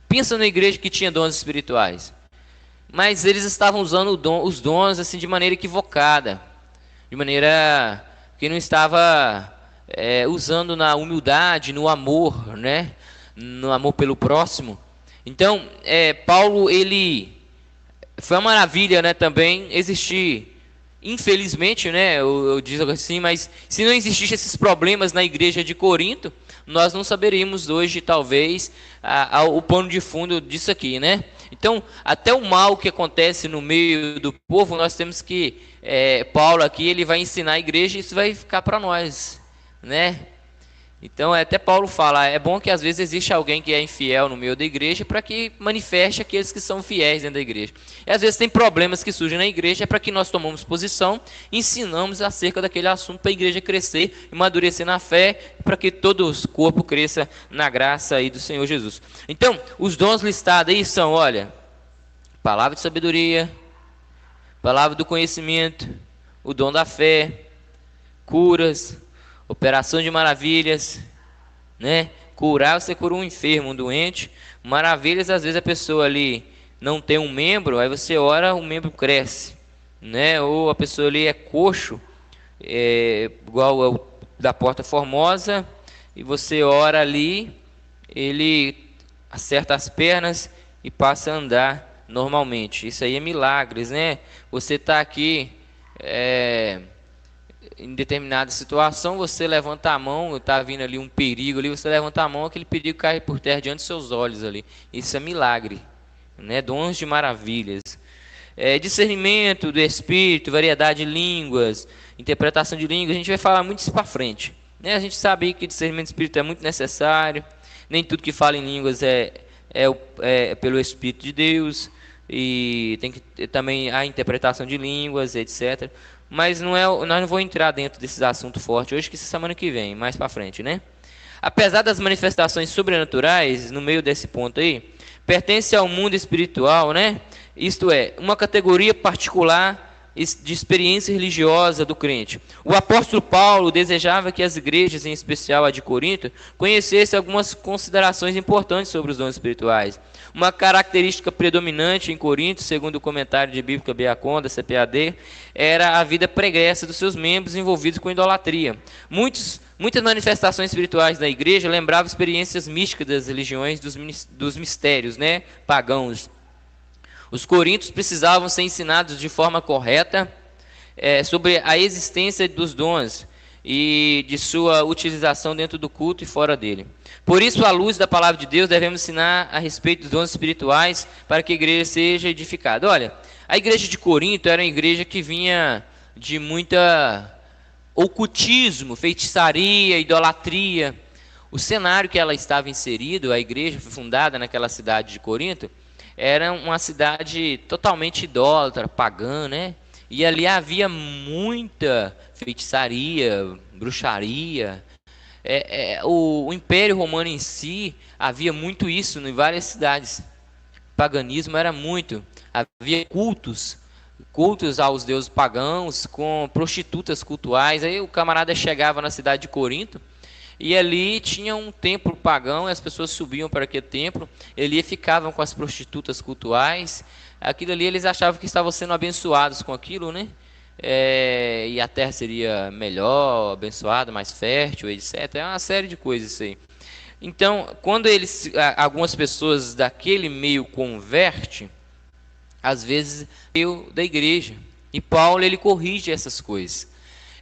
Pensa na igreja que tinha dons espirituais. Mas eles estavam usando os dons assim de maneira equivocada. De maneira que não estava usando na humildade, no amor, né? No amor pelo próximo. Então, Paulo, ele foi uma maravilha, né, também existir, infelizmente, né, eu digo assim, mas se não existisse esses problemas na igreja de Corinto, nós não saberíamos hoje, talvez, o pano de fundo disso aqui, né? Então, até o mal que acontece no meio do povo, nós temos que, Paulo aqui, ele vai ensinar a igreja e isso vai ficar para nós, né? Então, até Paulo fala, é bom que às vezes existe alguém que é infiel no meio da igreja para que manifeste aqueles que são fiéis dentro da igreja. E às vezes tem problemas que surgem na igreja, é para que nós tomamos posição e ensinamos acerca daquele assunto para a igreja crescer e amadurecer na fé, para que todo o corpo cresça na graça aí do Senhor Jesus. Então, os dons listados aí são, olha, palavra de sabedoria, palavra do conhecimento, o dom da fé, curas, operação de maravilhas, né? Curar, você cura um enfermo, um doente. Maravilhas, às vezes a pessoa ali não tem um membro, aí você ora, o membro cresce, né? Ou a pessoa ali é coxo, igual ao da Porta Formosa, e você ora ali, ele acerta as pernas e passa a andar normalmente. Isso aí é milagres, né? Você está aqui em determinada situação, você levanta a mão, está vindo ali um perigo ali, você levanta a mão, aquele perigo cai por terra diante dos seus olhos ali. Isso é milagre, né? Dons de maravilhas. Discernimento do Espírito, variedade de línguas, interpretação de línguas, a gente vai falar muito isso para frente, né? A gente sabe que discernimento do Espírito é muito necessário, nem tudo que fala em línguas é pelo Espírito de Deus, e tem que ter também a interpretação de línguas, etc. Mas nós não vamos entrar dentro desses assuntos fortes hoje, que essa semana que vem, mais para frente, né? Apesar das manifestações sobrenaturais, no meio desse ponto aí, pertence ao mundo espiritual, né? Isto é, uma categoria particular de experiência religiosa do crente. O apóstolo Paulo desejava que as igrejas, em especial a de Corinto, conhecessem algumas considerações importantes sobre os dons espirituais. Uma característica predominante em Corinto, segundo o comentário de Bíblica Beaconda, CPAD, era a vida pregressa dos seus membros envolvidos com idolatria. Muitas manifestações espirituais da igreja lembravam experiências místicas das religiões dos mistérios, né, pagãos. Os coríntios precisavam ser ensinados de forma correta sobre a existência dos dons e de sua utilização dentro do culto e fora dele. Por isso, à luz da palavra de Deus, devemos ensinar a respeito dos dons espirituais para que a igreja seja edificada. Olha, a igreja de Corinto era uma igreja que vinha de muita ocultismo, feitiçaria, idolatria. O cenário que ela estava inserido, a igreja foi fundada naquela cidade de Corinto, era uma cidade totalmente idólatra, pagã, né? E ali havia muita feitiçaria, bruxaria. O Império Romano em si, havia muito isso em várias cidades. O paganismo era muito. Havia cultos aos deuses pagãos, com prostitutas cultuais. Aí o camarada chegava na cidade de Corinto, e ali tinha um templo pagão, e as pessoas subiam para aquele templo, ali ficavam com as prostitutas cultuais. Aquilo ali eles achavam que estavam sendo abençoados com aquilo, né? E a terra seria melhor, abençoada, mais fértil, etc. É uma série de coisas isso aí. Então, quando algumas pessoas daquele meio convertem, às vezes meio da igreja. E Paulo ele corrige essas coisas.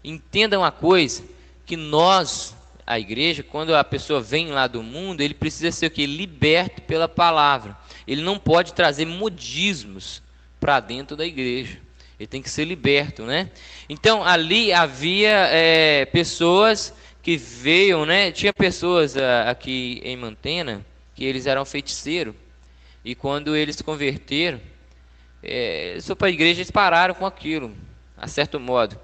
Entenda uma coisa, que nós, a igreja, quando a pessoa vem lá do mundo, ele precisa ser o quê? Liberto pela palavra. Ele não pode trazer modismos para dentro da igreja. Ele tem que ser liberto, né? Então, ali havia pessoas que veio, né? Tinha pessoas aqui em Mantena que eles eram feiticeiros. E quando eles se converteram, eles foram para a igreja e eles pararam com aquilo, a certo modo.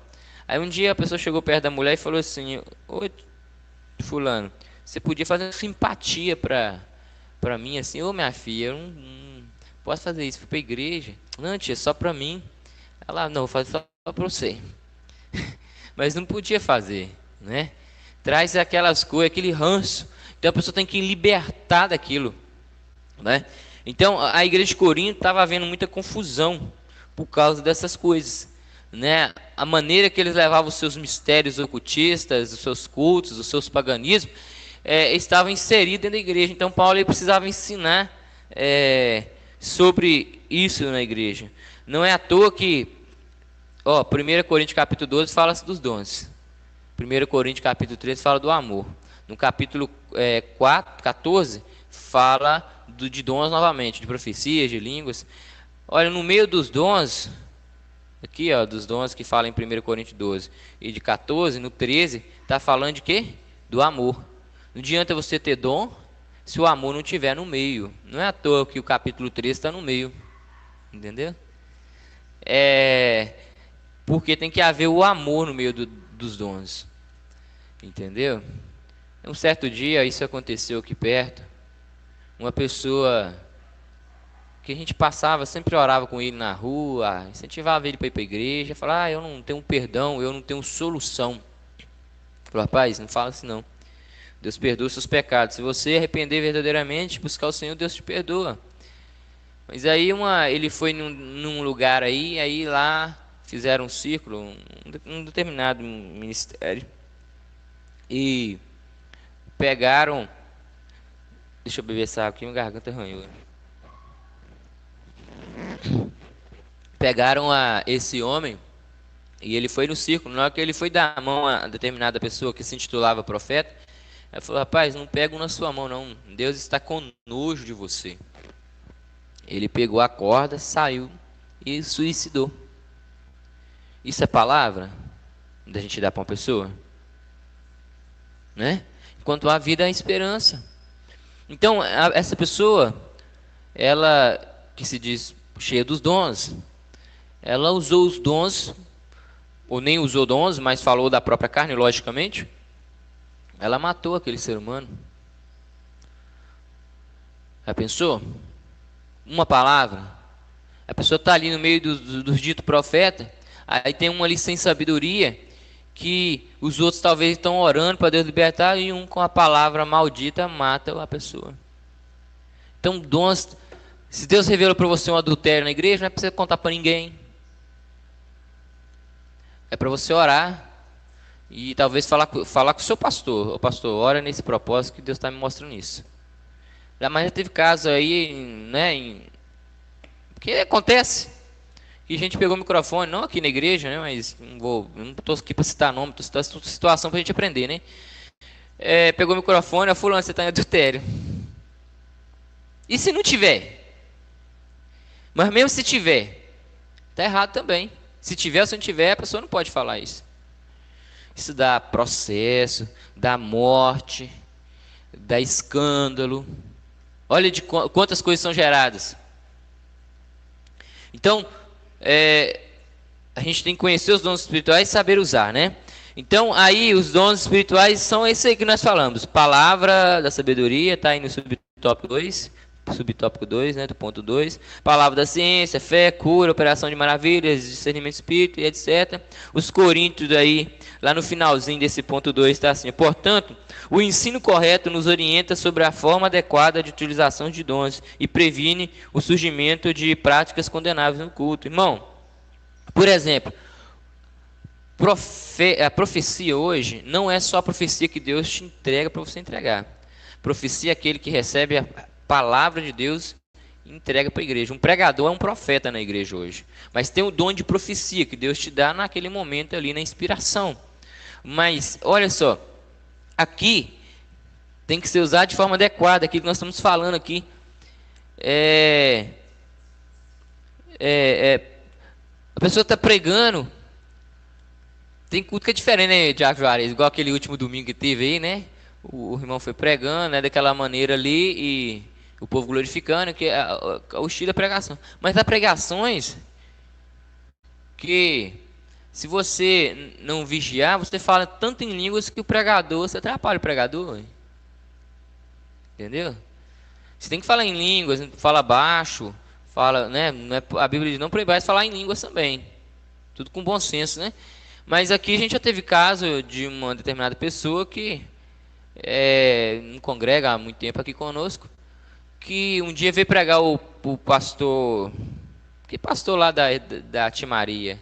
Aí um dia a pessoa chegou perto da mulher e falou assim: ô fulano, você podia fazer uma simpatia para mim assim? Ô minha filha, eu não posso fazer isso, fui para a igreja. Não, tia, só para mim. Ela, não, vou fazer só para você. Mas não podia fazer, né? Traz aquelas coisas, aquele ranço. Então a pessoa tem que libertar daquilo, né? Então a igreja de Corinto estava havendo muita confusão por causa dessas coisas, né? A maneira que eles levavam os seus mistérios ocultistas, os seus cultos, os seus paganismos, estava inserido dentro da igreja. Então Paulo ele precisava ensinar sobre isso na igreja. Não é à toa que 1 Coríntios capítulo 12 fala dos dons. 1 Coríntios capítulo 13 fala do amor. No capítulo 14 fala de dons novamente, de profecias, de línguas. Olha, no meio dos dons, aqui dos dons que fala em 1 Coríntios 12 e de 14, no 13, está falando de quê? Do amor. Não adianta você ter dom se o amor não estiver no meio. Não é à toa que o capítulo 3 está no meio. Entendeu? Porque tem que haver o amor no meio dos dons. Entendeu? Um certo dia, isso aconteceu aqui perto. Uma pessoa que a gente passava, sempre orava com ele na rua, incentivava ele para ir para a igreja, falava, eu não tenho perdão, eu não tenho solução. Falei, rapaz, não fala assim não. Deus perdoa os seus pecados. Se você arrepender verdadeiramente, buscar o Senhor, Deus te perdoa. Mas aí ele foi num lugar aí lá fizeram um círculo, um determinado ministério, e pegaram, deixa eu beber essa água aqui, minha garganta arranhou. Pegaram esse homem e ele foi no círculo. Na hora que ele foi dar a mão a determinada pessoa que se intitulava profeta, ele falou, rapaz, não pego na sua mão não, Deus está com nojo de você. Ele pegou a corda, saiu e suicidou. Isso é palavra da gente dar para uma pessoa? Né? Enquanto há vida, há esperança. Então, essa pessoa, ela que se diz cheia dos dons, ela usou os dons, ou nem usou dons, mas falou da própria carne, logicamente. Ela matou aquele ser humano. Já pensou? Uma palavra. A pessoa está ali no meio dos ditos profeta. Aí tem uma ali sem sabedoria, que os outros talvez estão orando para Deus libertar, e um com a palavra maldita mata a pessoa. Então, dons. Se Deus revelou para você um adultério na igreja, não é para você contar para ninguém. É para você orar e talvez falar com o seu pastor. O pastor, ora nesse propósito que Deus está me mostrando isso. Mas já teve caso aí, né? Que acontece. Que a gente pegou o microfone, não aqui na igreja, né? Mas não estou aqui para citar nome, estou citando situação para a gente aprender, né? Pegou o microfone, fulano, você está em adultério. E se não tiver? Mas mesmo se tiver, está errado também. Se tiver ou se não tiver, a pessoa não pode falar isso. Isso dá processo, dá morte, dá escândalo. Olha de quantas coisas são geradas. Então, a gente tem que conhecer os dons espirituais e saber usar, né? Então, aí os dons espirituais são esse aí que nós falamos. Palavra da sabedoria, está aí no subtópico 2, né, do ponto 2. Palavra da ciência, fé, cura, operação de maravilhas, discernimento espírito e etc. Os coríntios aí, lá no finalzinho desse ponto 2 está assim: portanto, o ensino correto nos orienta sobre a forma adequada de utilização de dons e previne o surgimento de práticas condenáveis no culto. Irmão, por exemplo, a profecia hoje não é só a profecia que Deus te entrega para você entregar. Profecia é aquele que recebe a palavra de Deus e entrega para a igreja. Um pregador é um profeta na igreja hoje. Mas tem o dom de profecia que Deus te dá naquele momento ali, na inspiração. Mas, olha só, aqui tem que ser usado de forma adequada. Aquilo que nós estamos falando aqui a pessoa está pregando. Tem culto que é diferente, né, Tiago Juarez? Igual aquele último domingo que teve aí, né? O irmão foi pregando, né, daquela maneira ali, e o povo glorificando, que é o estilo da pregação. Mas há pregações que, se você não vigiar, você fala tanto em línguas que o pregador, você atrapalha o pregador. Entendeu? Você tem que falar em línguas, fala baixo, fala, né? A Bíblia diz não proibais falar em línguas também. Tudo com bom senso, né? Mas aqui a gente já teve caso de uma determinada pessoa que não congrega há muito tempo aqui conosco, que um dia veio pregar o pastor, que pastor lá da Timaria,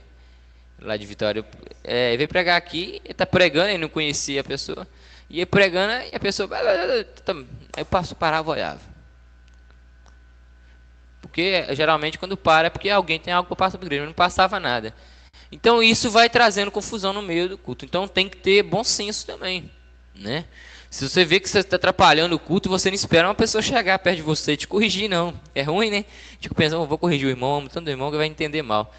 lá de Vitória, veio pregar aqui, ele está pregando, ele não conhecia a pessoa, ia pregando e a pessoa, aí o pastor parava e olhava. Porque geralmente quando para é porque alguém tem algo para passar para a igreja, não passava nada. Então isso vai trazendo confusão no meio do culto. Então tem que ter bom senso também, né? Se você vê que você está atrapalhando o culto, você não espera uma pessoa chegar perto de você e te corrigir, não. É ruim, né? Tipo, pensando, vou corrigir o irmão, tanto o irmão que vai entender mal.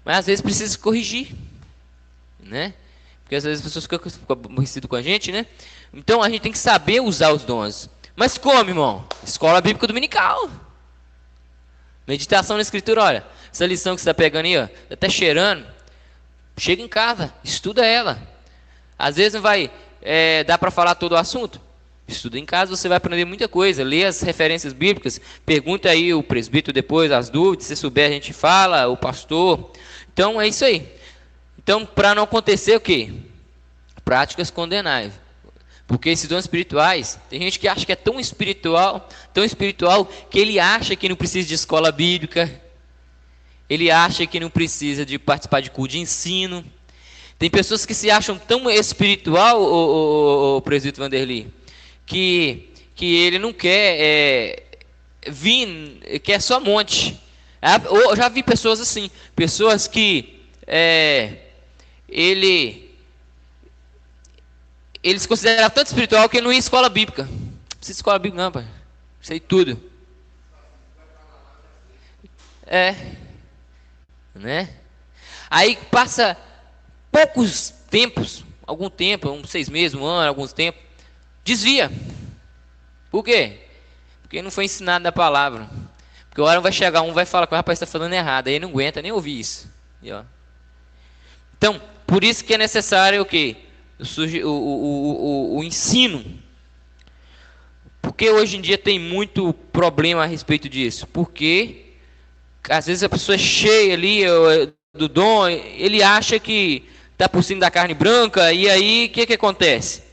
Mas às vezes precisa corrigir, né? Porque às vezes as pessoas ficam aborrecidas com a gente, né? Então a gente tem que saber usar os dons. Mas como, irmão? Escola Bíblica Dominical. Meditação na Escritura, olha. Essa lição que você está pegando aí, ó, até cheirando. Chega em casa, estuda ela. Às vezes não vai dar para falar todo o assunto. Estuda em casa, você vai aprender muita coisa. Lê as referências bíblicas. Pergunta aí o presbítero depois as dúvidas. Se souber, a gente fala, o pastor. Então é isso aí. Então, para não acontecer o quê? Práticas condenáveis. Porque esses dons espirituais, tem gente que acha que é tão espiritual, que ele acha que não precisa de escola bíblica. Ele acha que não precisa de participar de curso de ensino. Tem pessoas que se acham tão espiritual, o presbítero Vanderly, que ele não quer vir, quer só monte. Eu já vi pessoas assim, pessoas que ele se considerava tanto espiritual que ele não ia à escola bíblica. Não precisa de escola bíblica não, pai. Sei tudo. Né? Aí passa poucos tempos, algum tempo, uns 6 meses, 1 ano, alguns tempos, desvia. Por quê? Porque não foi ensinado na palavra. Porque a hora vai chegar um, vai falar que o rapaz está falando errado, aí ele não aguenta nem ouvir isso. E, ó. Então, por isso que é necessário o quê? O ensino. Porque hoje em dia tem muito problema a respeito disso. Porque às vezes a pessoa é cheia ali do dom, ele acha que está por cima da carne branca, e aí o que acontece?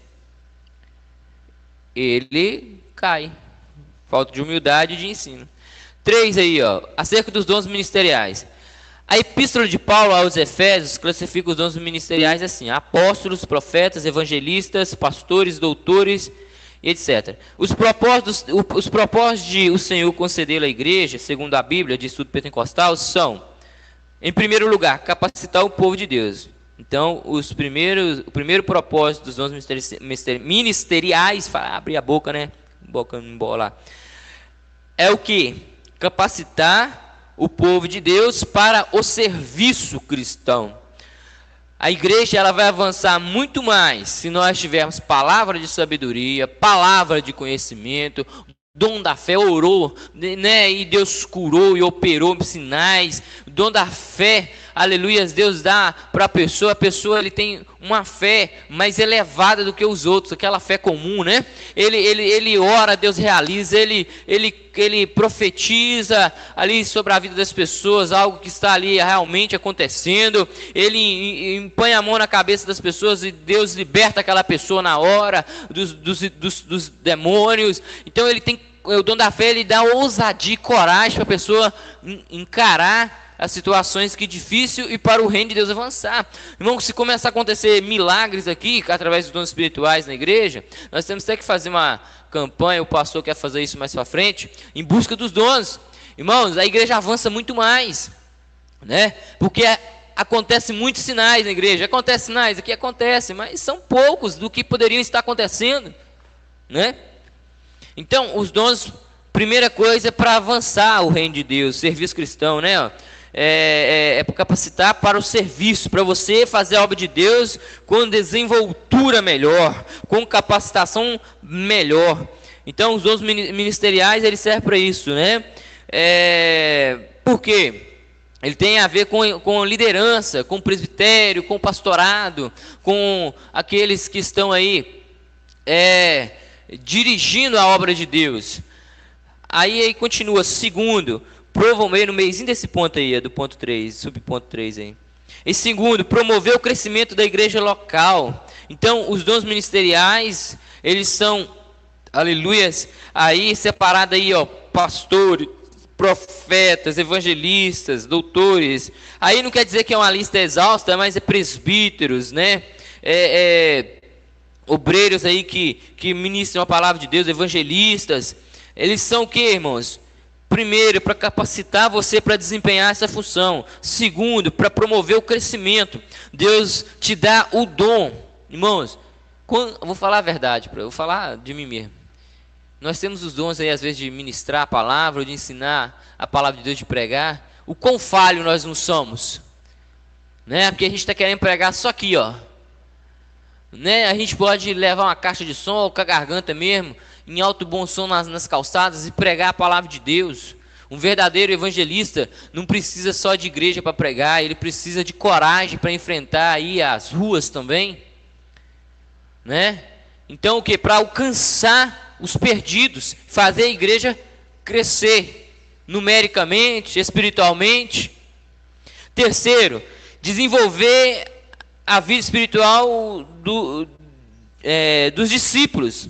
Ele cai. Falta de humildade e de ensino. 3 aí, ó, acerca dos dons ministeriais. A epístola de Paulo aos Efésios classifica os dons ministeriais assim: apóstolos, profetas, evangelistas, pastores, doutores, etc. Os propósitos de o Senhor conceder à igreja, segundo a Bíblia de estudo pentecostal, são, em primeiro lugar, capacitar o povo de Deus. Então, o primeiro propósito dos dons ministeriais, abrir a boca, né? Boca não embolar. É o que? Capacitar o povo de Deus para o serviço cristão. A igreja ela vai avançar muito mais se nós tivermos palavra de sabedoria, palavra de conhecimento, dom da fé, orou, né? E Deus curou e operou sinais. Dom da fé, aleluia, Deus dá para a pessoa ele tem uma fé mais elevada do que os outros, aquela fé comum, né? Ele ora, Deus realiza, ele profetiza ali sobre a vida das pessoas, algo que está ali realmente acontecendo, ele impõe a mão na cabeça das pessoas e Deus liberta aquela pessoa na hora dos demônios. Então ele tem o dom da fé, ele dá ousadia e coragem para a pessoa encarar as situações que é difícil e para o reino de Deus avançar. Irmão, se começar a acontecer milagres aqui, através dos dons espirituais na igreja, nós temos até que fazer uma campanha, o pastor quer fazer isso mais para frente, em busca dos dons. Irmãos, a igreja avança muito mais, né? Porque acontece muitos sinais na igreja. Acontece sinais, aqui acontece, mas são poucos do que poderiam estar acontecendo, né? Então, os dons, primeira coisa é para avançar o reino de Deus, serviço cristão, né? É para capacitar para o serviço, para você fazer a obra de Deus com desenvoltura melhor, com capacitação melhor. Então, os dons ministeriais, eles servem para isso, né? Por quê? Ele tem a ver com liderança, com presbitério, com pastorado, com aqueles que estão aí dirigindo a obra de Deus. Aí continua, segundo, promover no meizinho desse ponto aí, do ponto 3, subponto 3 aí. E segundo, promover o crescimento da igreja local. Então, os dons ministeriais, eles são, aleluias, aí separado aí, ó, pastores, profetas, evangelistas, doutores. Aí não quer dizer que é uma lista exausta, mas é presbíteros, né? Obreiros aí que ministram a palavra de Deus, evangelistas. Eles são o que, irmãos? Primeiro, para capacitar você para desempenhar essa função. Segundo, para promover o crescimento. Deus te dá o dom. Irmãos, eu vou falar a verdade, eu vou falar de mim mesmo. Nós temos os dons aí, às vezes, de ministrar a palavra, de ensinar a palavra de Deus, de pregar. O quão falho nós não somos, né? Porque a gente está querendo pregar só aqui, ó. né? A gente pode levar uma caixa de som, ou com a garganta mesmo, em alto bom som nas calçadas e pregar a palavra de Deus. Um verdadeiro evangelista não precisa só de igreja para pregar, ele precisa de coragem para enfrentar aí as ruas também, né? Então o que? Para alcançar os perdidos, fazer a igreja crescer numericamente, espiritualmente. Terceiro, desenvolver a vida espiritual dos discípulos.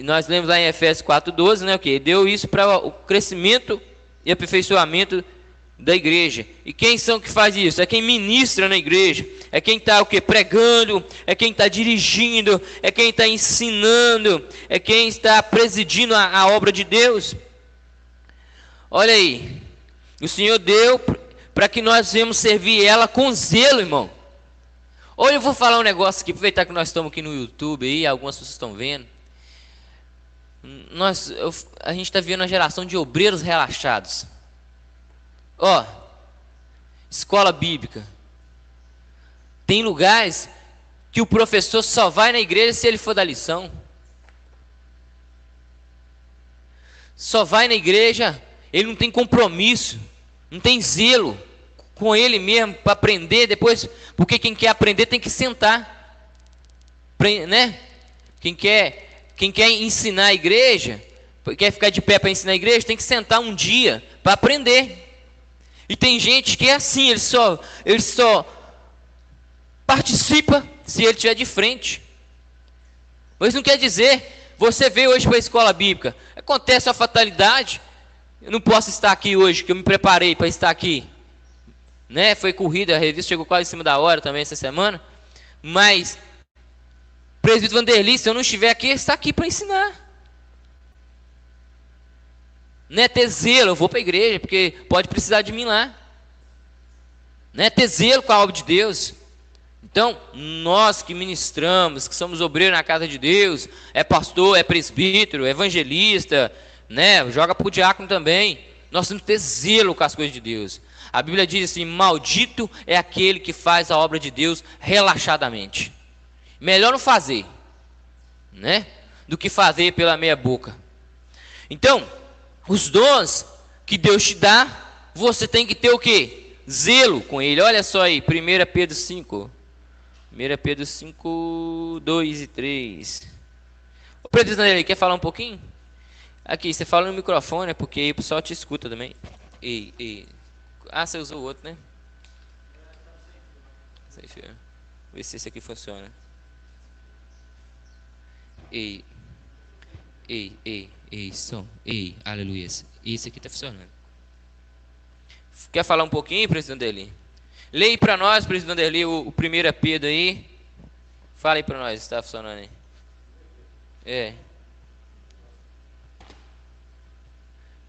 Nós lemos lá em Efésios 4:12, né, que deu isso para o crescimento e aperfeiçoamento da igreja. E quem são que faz isso? É quem ministra na igreja, é quem está pregando, é quem está dirigindo, é quem está ensinando, é quem está presidindo a obra de Deus. Olha aí, o Senhor deu para que nós venhamos servir ela com zelo, irmão. Olha, eu vou falar um negócio aqui, aproveitar que nós estamos aqui no YouTube aí, algumas pessoas estão vendo. A gente está vendo uma geração de obreiros relaxados. Ó, escola bíblica. Tem lugares que o professor só vai na igreja se ele for dar lição. Só vai na igreja, ele não tem compromisso, não tem zelo com ele mesmo para aprender depois, porque quem quer aprender tem que sentar, né? Quem quer ensinar a igreja, quer ficar de pé para ensinar a igreja, tem que sentar um dia para aprender. E tem gente que é assim, ele só participa se ele estiver de frente. Mas não quer dizer, você veio hoje para a escola bíblica, acontece a fatalidade, eu não posso estar aqui hoje, que eu me preparei para estar aqui, né? Foi corrida, a revista chegou quase em cima da hora também essa semana, mas presbítero Vanderlei, se eu não estiver aqui, ele está aqui para ensinar. Não é ter zelo, eu vou para a igreja, porque pode precisar de mim lá. Não é ter zelo com a obra de Deus. Então, nós que ministramos, que somos obreiros na casa de Deus, é pastor, é presbítero, é evangelista, né? Joga para o diácono também. Nós temos que ter zelo com as coisas de Deus. A Bíblia diz assim: maldito é aquele que faz a obra de Deus relaxadamente. Melhor não fazer, né? Do que fazer pela meia boca. Então, os dons que Deus te dá, você tem que ter o quê? Zelo com ele. Olha só aí, 1 Pedro 5. 1 Pedro 5, 2 e 3. O presidente quer falar um pouquinho? Aqui, você fala no microfone, porque aí o pessoal te escuta também. Ei. Ah, você usou o outro, né? Vê se esse aqui funciona. Ei, som. Ei, aleluia. Isso aqui tá funcionando. Quer falar um pouquinho, presidente dele? Leia para nós, presidente dele, o 1 Pedro aí. Fala aí para nós, está funcionando aí. É.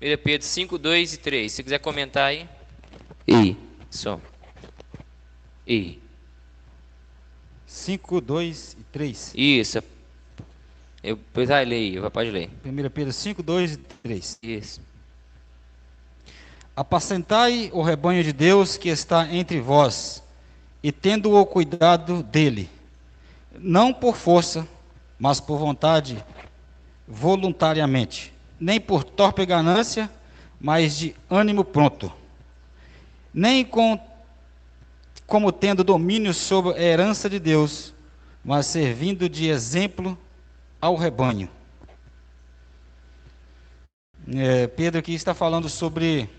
1 Pedro 5, 2 e 3. Se quiser comentar aí. Ei, som. Ei. 5, 2 e 3. Isso. Pode ler. 1 Pedro 5, 2 e 3. Isso. Apacentai o rebanho de Deus que está entre vós, e tendo o cuidado dele, não por força, mas por vontade, voluntariamente, nem por torpe ganância, mas de ânimo pronto, nem como tendo domínio sobre a herança de Deus, mas servindo de exemplo ao rebanho. Pedro aqui está falando sobre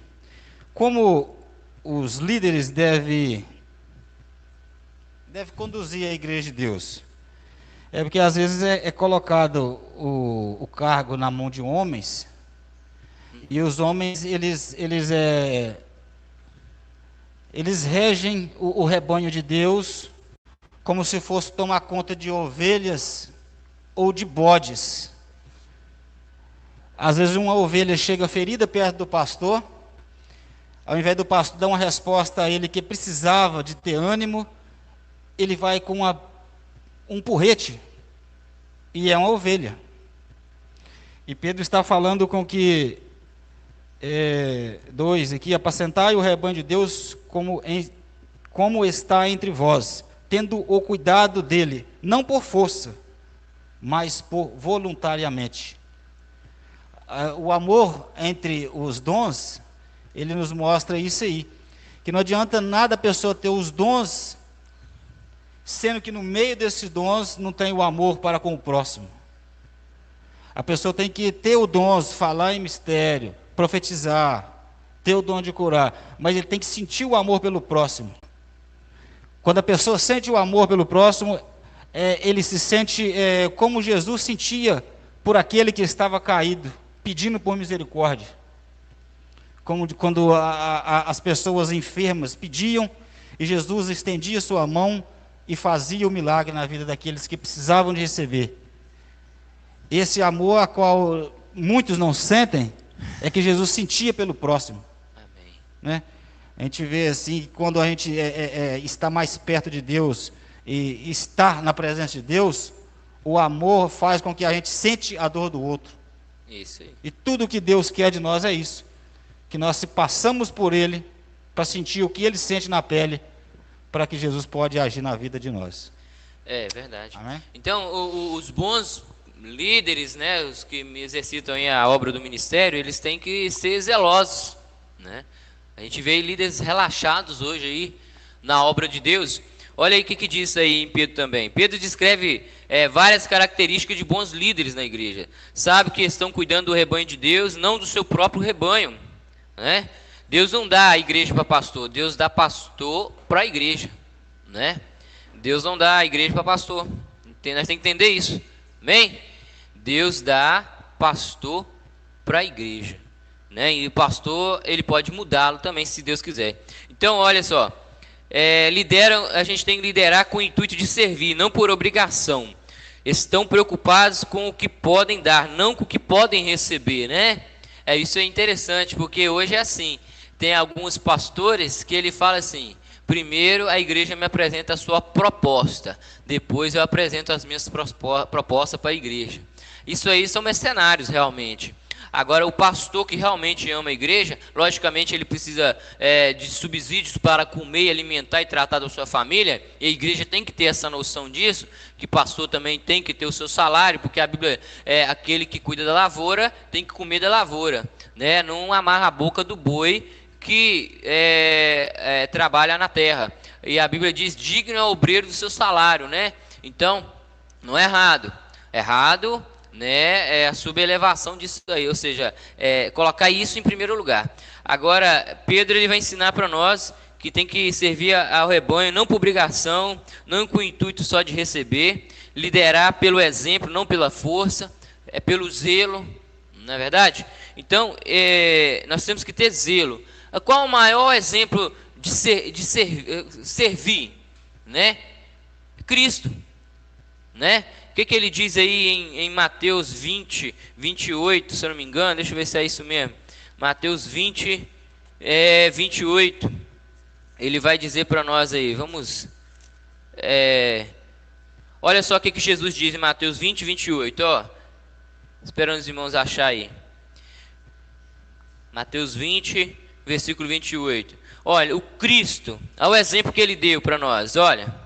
como os líderes devem conduzir a igreja de Deus. Porque às vezes é colocado o cargo na mão de homens, e os homens eles regem o rebanho de Deus como se fosse tomar conta de ovelhas ou de bodes. Às vezes uma ovelha chega ferida perto do pastor, ao invés do pastor dar uma resposta a ele que precisava de ter ânimo, ele vai com um porrete, e é uma ovelha. E Pedro está falando com que, 2 aqui, apacentai o rebanho de Deus como está entre vós, tendo o cuidado dele, não por força, mas por voluntariamente. O amor entre os dons, ele nos mostra isso aí, que não adianta nada a pessoa ter os dons, sendo que no meio desses dons não tem o amor para com o próximo. A pessoa tem que ter o dom, falar em mistério, profetizar, ter o dom de curar, mas ele tem que sentir o amor pelo próximo. Quando a pessoa sente o amor pelo próximo, ele se sente como Jesus sentia por aquele que estava caído, pedindo por misericórdia. Como quando as pessoas enfermas pediam, e Jesus estendia sua mão e fazia o milagre na vida daqueles que precisavam de receber. Esse amor a qual muitos não sentem, é que Jesus sentia pelo próximo. Amém. Né? A gente vê assim, quando a gente está mais perto de Deus e está na presença de Deus, o amor faz com que a gente sente a dor do outro. Isso aí. E tudo que Deus quer de nós é isso, que nós se passamos por Ele, para sentir o que Ele sente na pele, para que Jesus pode agir na vida de nós. É verdade. Amém? Então, os bons líderes, né, os que exercitam aí a obra do ministério, eles têm que ser zelosos, né? A gente vê líderes relaxados hoje aí na obra de Deus. Olha aí o que diz aí em Pedro também. Pedro descreve várias características de bons líderes na igreja. Sabe que estão cuidando do rebanho de Deus, não do seu próprio rebanho, né? Deus não dá a igreja para pastor, Deus dá pastor para a igreja, né? Deus não dá a igreja para pastor. Nós temos que entender isso. Amém? Deus dá pastor para a igreja, né? E o pastor, ele pode mudá-lo também, se Deus quiser. Então, olha só, a gente tem que liderar com o intuito de servir, não por obrigação. Estão preocupados com o que podem dar, não com o que podem receber, né? Isso é interessante, porque hoje é assim. Tem alguns pastores que ele fala assim: primeiro a igreja me apresenta a sua proposta, depois eu apresento as minhas propostas para a igreja. Isso aí são mercenários realmente. Agora, o pastor que realmente ama a igreja, logicamente ele precisa de subsídios para comer, alimentar e tratar da sua família, e a igreja tem que ter essa noção disso, que pastor também tem que ter o seu salário, porque a Bíblia aquele que cuida da lavoura tem que comer da lavoura, né? Não amarra a boca do boi que trabalha na terra. E a Bíblia diz: digno é o obreiro do seu salário, né? Então, não é errado. Errado, né, a subelevação disso aí, ou seja, colocar isso em primeiro lugar. Agora, Pedro ele vai ensinar para nós que tem que servir ao rebanho, não por obrigação, não com o intuito só de receber, liderar pelo exemplo, não pela força, pelo zelo, não é verdade? Então, nós temos que ter zelo. Qual o maior exemplo de servir, né? Cristo, né? O que ele diz aí em Mateus 20, 28, se eu não me engano, deixa eu ver se é isso mesmo. Mateus 20, 28, ele vai dizer para nós aí, vamos... olha só o que Jesus diz em Mateus 20, 28, ó. Esperando os irmãos achar aí. Mateus 20, versículo 28. Olha, o Cristo, olha o exemplo que ele deu para nós, olha...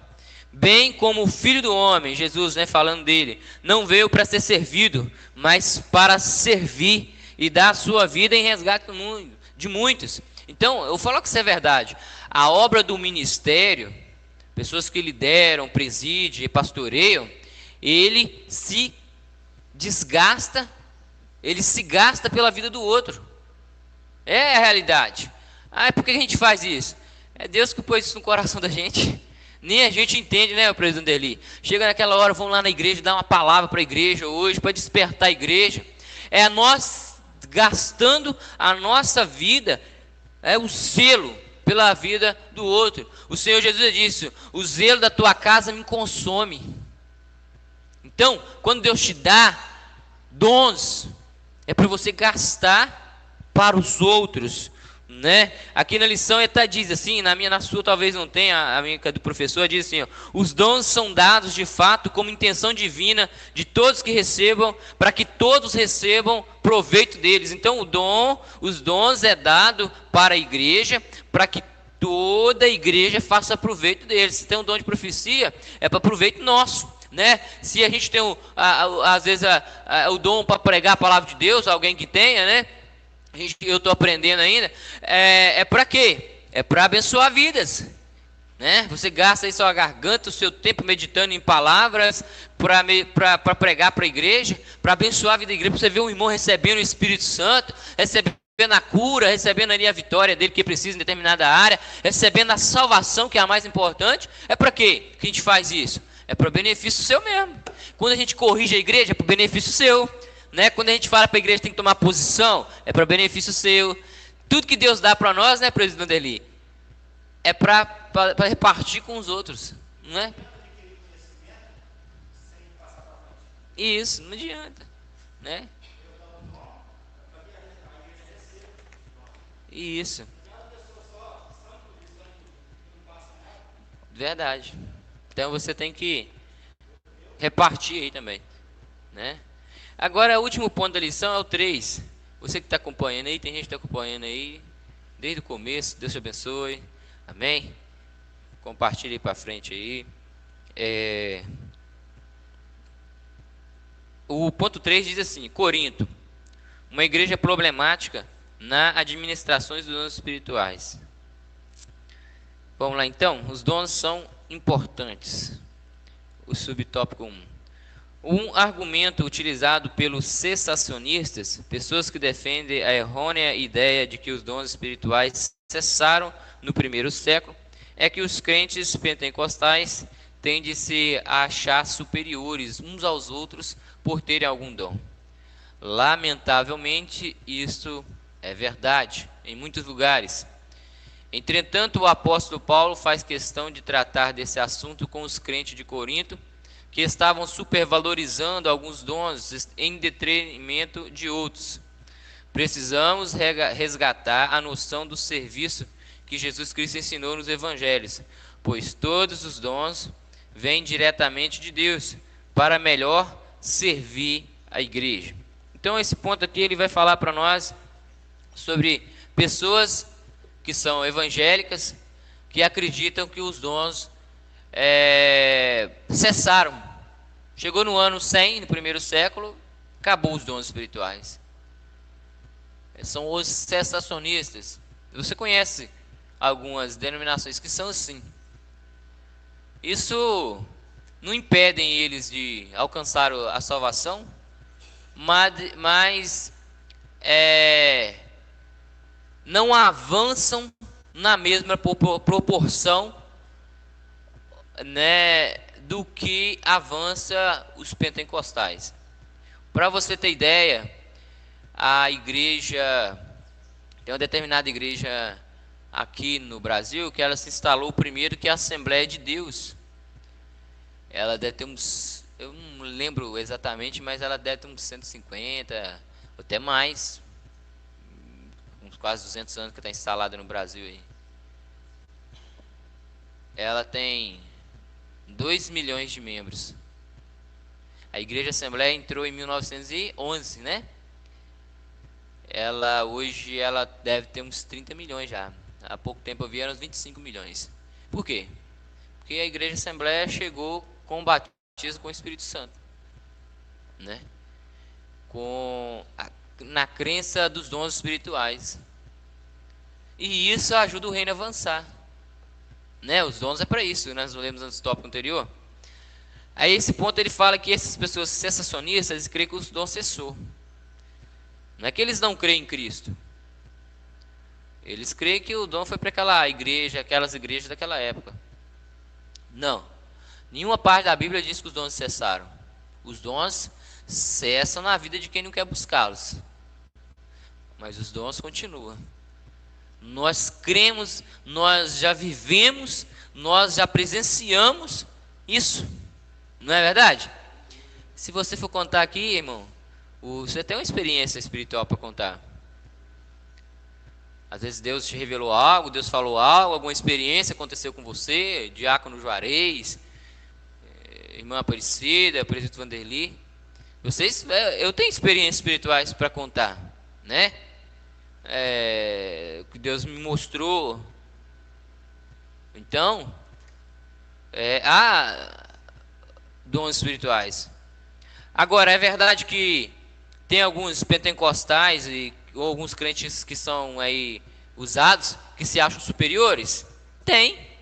Bem como o Filho do Homem, Jesus, né, falando dele, não veio para ser servido, mas para servir e dar a sua vida em resgate de muitos. Então, eu falo que isso é verdade. A obra do ministério, pessoas que lideram, presidem e pastoreiam, ele se desgasta, ele se gasta pela vida do outro. É a realidade. Por que a gente faz isso? É Deus que pôs isso no coração da gente. Nem a gente entende, né, o presidente Eli? Chega naquela hora, vamos lá na igreja, dar uma palavra para a igreja hoje, para despertar a igreja. É nós gastando a nossa vida, o zelo pela vida do outro. O Senhor Jesus disse: o zelo da tua casa me consome. Então, quando Deus te dá dons, é para você gastar para os outros, né? Aqui na lição diz assim, na sua talvez não tenha, a minha do professor diz assim, ó, os dons são dados de fato como intenção divina de todos que recebam, para que todos recebam proveito deles. Então os dons é dado para a igreja, para que toda a igreja faça proveito dele. Se tem um dom de profecia, é para proveito nosso, né? Se a gente tem, às vezes, o dom para pregar a palavra de Deus, alguém que tenha, né? Eu estou aprendendo ainda. É para quê? É para abençoar vidas, né? Você gasta aí sua garganta, o seu tempo meditando em palavras para pregar para a igreja, para abençoar a vida da igreja, para você ver um irmão recebendo o Espírito Santo, recebendo a cura, recebendo ali a vitória dele que precisa em determinada área, recebendo a salvação, que é a mais importante. É para quê que a gente faz isso? É para benefício seu mesmo. Quando a gente corrige a igreja, é para benefício seu, né? Quando a gente fala para a igreja que tem que tomar posição, é para benefício seu. Tudo que Deus dá para nós, né, presidente Vanderly, é para repartir com os outros, não é? Isso, não adianta, né? Isso. Verdade. Então você tem que repartir aí também, né? Agora, o último ponto da lição é o 3. Você que está acompanhando aí, tem gente que está acompanhando aí desde o começo. Deus te abençoe. Amém? Compartilhe aí para frente aí. O ponto 3 diz assim: Corinto, uma igreja problemática na administrações dos dons espirituais. Vamos lá então, os dons são importantes. O subtópico 1. Um argumento utilizado pelos cessacionistas, pessoas que defendem a errônea ideia de que os dons espirituais cessaram no primeiro século, é que os crentes pentecostais tendem a se achar superiores uns aos outros por terem algum dom. Lamentavelmente, isso é verdade em muitos lugares. Entretanto, o apóstolo Paulo faz questão de tratar desse assunto com os crentes de Corinto, que estavam supervalorizando alguns dons em detrimento de outros. Precisamos resgatar a noção do serviço que Jesus Cristo ensinou nos evangelhos, pois todos os dons vêm diretamente de Deus para melhor servir a igreja. Então esse ponto aqui ele vai falar para nós sobre pessoas que são evangélicas, que acreditam que os dons cessaram. Chegou no ano 100, no primeiro século, acabou os dons espirituais. São os cessacionistas. Você conhece algumas denominações que são assim. Isso não impedem eles de alcançar a salvação, mas não avançam na mesma proporção, né, do que avança os pentecostais. Para você ter ideia, a igreja, tem uma determinada igreja aqui no Brasil que ela se instalou primeiro, que é a Assembleia de Deus. Ela deve ter uns, eu não lembro exatamente, mas ela deve ter uns 150, até mais, uns quase 200 anos que está instalada no Brasil aí. Ela tem 2 milhões de membros. A Igreja Assembleia entrou em 1911, né? Hoje ela deve ter uns 30 milhões já. Há pouco tempo eu vi, eram uns 25 milhões. Por quê? Porque a Igreja Assembleia chegou com o batismo com o Espírito Santo, né? Na crença dos dons espirituais. E isso ajuda o reino a avançar, né? Os dons é para isso, nós lemos no tópico anterior. Aí esse ponto ele fala que essas pessoas cessacionistas, eles creem que os dons cessou. Não é que eles não creem em Cristo. Eles creem que o dom foi para aquela igreja, aquelas igrejas daquela época. Não. Nenhuma parte da Bíblia diz que os dons cessaram. Os dons cessam na vida de quem não quer buscá-los. Mas os dons continuam. Nós cremos, nós já vivemos, nós já presenciamos isso. Não é verdade? Se você for contar aqui, irmão, você tem uma experiência espiritual para contar. Às vezes Deus te revelou algo, Deus falou algo, alguma experiência aconteceu com você, Diácono Juarez, irmã Aparecida, presbítero Vanderly. Eu tenho experiências espirituais para contar, né? Que Deus me mostrou Então, há dons espirituais. Agora, é verdade que tem alguns pentecostais ou alguns crentes que são aí usados, que se acham superiores? Tem.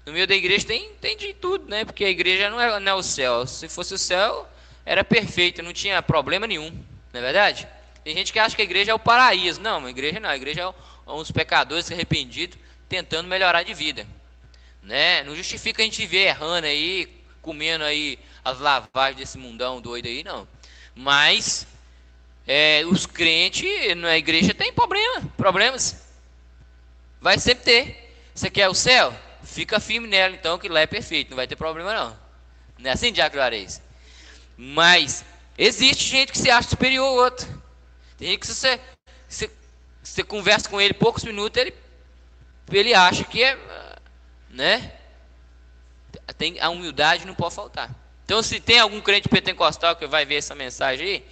No meio da igreja tem de tudo, né? Porque a igreja não é o céu. Se fosse o céu, era perfeito, não tinha problema nenhum. Não é verdade? Tem gente que acha que a igreja é o paraíso. Não, a igreja não. A igreja é uns pecadores arrependidos tentando melhorar de vida. Né? Não justifica a gente ver errando aí, comendo aí as lavagens desse mundão doido aí, não. Mas os crentes na igreja tem problemas. Vai sempre ter. Você quer o céu? Fica firme nela, então, que lá é perfeito, não vai ter problema não. Não é assim, Diácono Juarez? Mas existe gente que se acha superior ao outro. Tem gente que você conversa com ele poucos minutos, ele acha que né? A humildade não pode faltar. Então, se tem algum crente pentecostal que vai ver essa mensagem aí,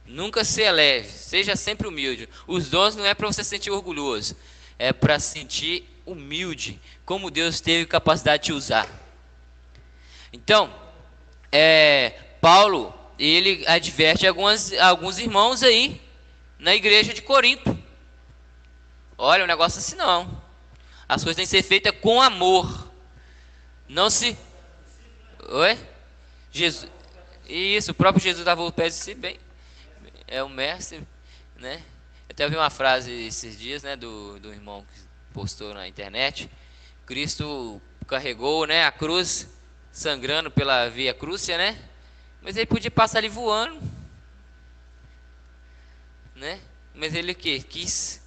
nunca se eleve, seja sempre humilde. Os dons não é para você sentir orgulhoso, é para sentir humilde, como Deus teve capacidade de usar. Então, Paulo, ele adverte alguns irmãos aí na igreja de Corinto. Olha, o negócio assim não. As coisas têm que ser feitas com amor. Não se... Oi? Jesus... Isso, o próprio Jesus dava o pé e disse bem. É o mestre, né? Eu até vi uma frase esses dias, né, do irmão que postou na internet. Cristo carregou, né, a cruz, sangrando pela via crúcia, né? Mas ele podia passar ali voando, né? Mas ele o quê? Quis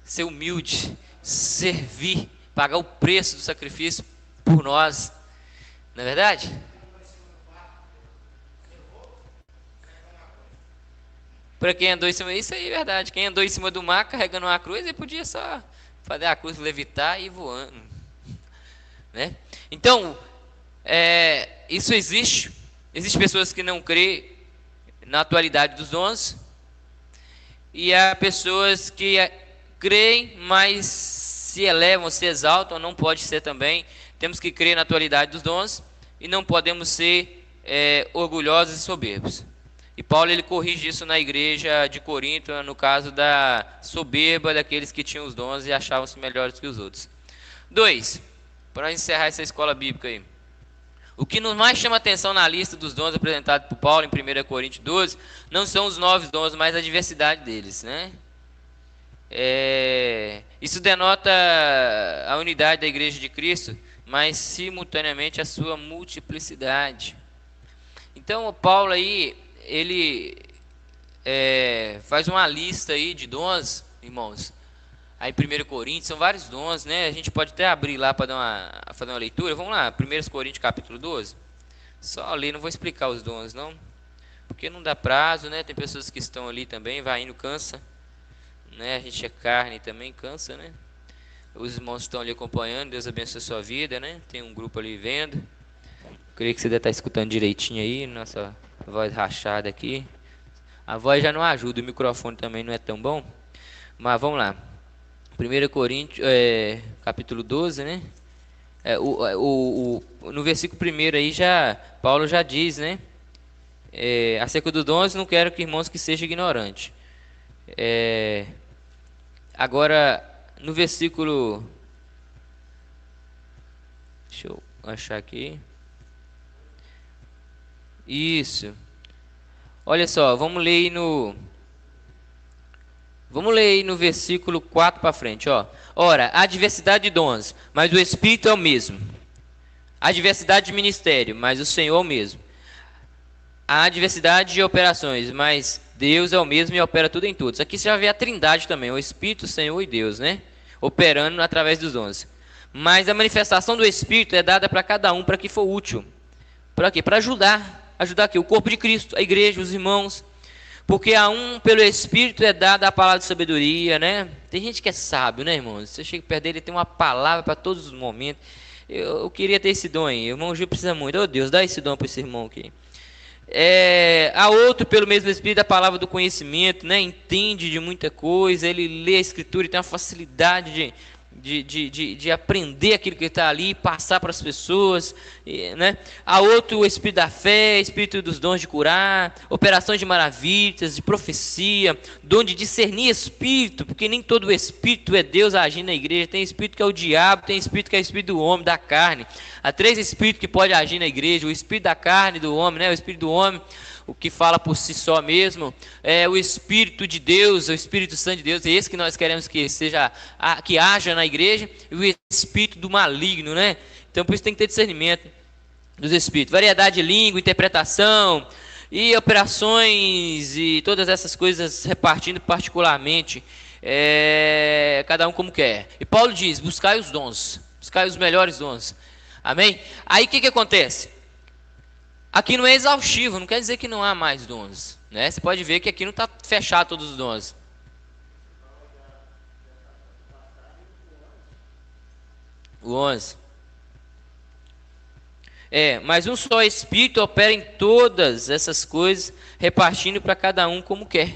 ser humilde, servir, pagar o preço do sacrifício por nós. Não é verdade? Para quem andou em cima, isso aí é verdade. Quem andou em cima do mar carregando uma cruz, ele podia só fazer a cruz levitar e ir voando, né? Então, isso existe. Existem pessoas que não creem na atualidade dos dons, e há pessoas que creem, mas se elevam, se exaltam. Não pode ser também. Temos que crer na atualidade dos dons e não podemos ser orgulhosos e soberbos. E Paulo ele corrige isso na igreja de Corinto, no caso da soberba daqueles que tinham os dons e achavam-se melhores que os outros. 2. Para encerrar essa escola bíblica aí. O que nos mais chama atenção na lista dos dons apresentados por Paulo em 1 Coríntios 12 não são os 9 dons, mas a diversidade deles, né? Isso denota a unidade da igreja de Cristo, mas simultaneamente a sua multiplicidade. Então o Paulo aí, ele faz uma lista aí de dons, irmãos. Aí 1 Coríntios, são vários dons, né? A gente pode até abrir lá para fazer uma leitura. Vamos lá, 1 Coríntios capítulo 12. Só ler, não vou explicar os dons não, porque não dá prazo, né? Tem pessoas que estão ali também, vai indo, cansa, né? A gente é carne também, cansa, né? Os irmãos estão ali acompanhando, Deus abençoe a sua vida, né? Tem um grupo ali vendo. Creio que você deve estar escutando direitinho aí, nossa voz rachada aqui. A voz já não ajuda, o microfone também não é tão bom. Mas vamos lá. 1 Coríntios, capítulo 12, né? No versículo 1 aí, Paulo já diz, né? Acerca dos dons, não quero que irmãos que sejam ignorantes. Agora, no versículo... Deixa eu achar aqui. Isso. Olha só, vamos ler aí no versículo 4 para frente, ó. Ora, há diversidade de dons, mas o Espírito é o mesmo. Há diversidade de ministério, mas o Senhor é o mesmo. Há diversidade de operações, mas Deus é o mesmo e opera tudo em todos. Aqui você já vê a trindade também, o Espírito, o Senhor e Deus, né? Operando através dos dons. Mas a manifestação do Espírito é dada para cada um para que for útil. Para quê? Para ajudar. Ajudar aqui o corpo de Cristo, a igreja, os irmãos. Porque a um, pelo Espírito, é dada a palavra de sabedoria, né? Tem gente que é sábio, né, irmãos? Você chega perto dele, ele tem uma palavra para todos os momentos. Eu queria ter esse dom aí. O irmão Gil precisa muito. Oh, Deus, dá esse dom para esse irmão aqui. A outro, pelo mesmo Espírito, a palavra do conhecimento, né? Entende de muita coisa. Ele lê a Escritura e tem uma facilidade de aprender aquilo que está ali, passar para as pessoas, né? Há outro, o espírito da fé, espírito dos dons de curar, operações de maravilhas, de profecia, dom de discernir espírito, porque nem todo espírito é Deus agindo na igreja. Tem espírito que é o diabo, tem espírito que é o espírito do homem, da carne. Há 3 espíritos que podem agir na igreja: o espírito da carne, do homem, né? O espírito do homem, o que fala por si só mesmo, é o Espírito de Deus, o Espírito Santo de Deus, é esse que nós queremos que seja, que haja na igreja, e o Espírito do maligno, né? Então por isso tem que ter discernimento dos Espíritos. Variedade de língua, interpretação, e operações, e todas essas coisas repartindo particularmente, cada um como quer. E Paulo diz: buscai os dons, buscai os melhores dons. Amém? Aí o que acontece? Aqui não é exaustivo, não quer dizer que não há mais dons, né? Você pode ver que aqui não está fechado todos os dons. O 11. Mas um só Espírito opera em todas essas coisas, repartindo para cada um como quer,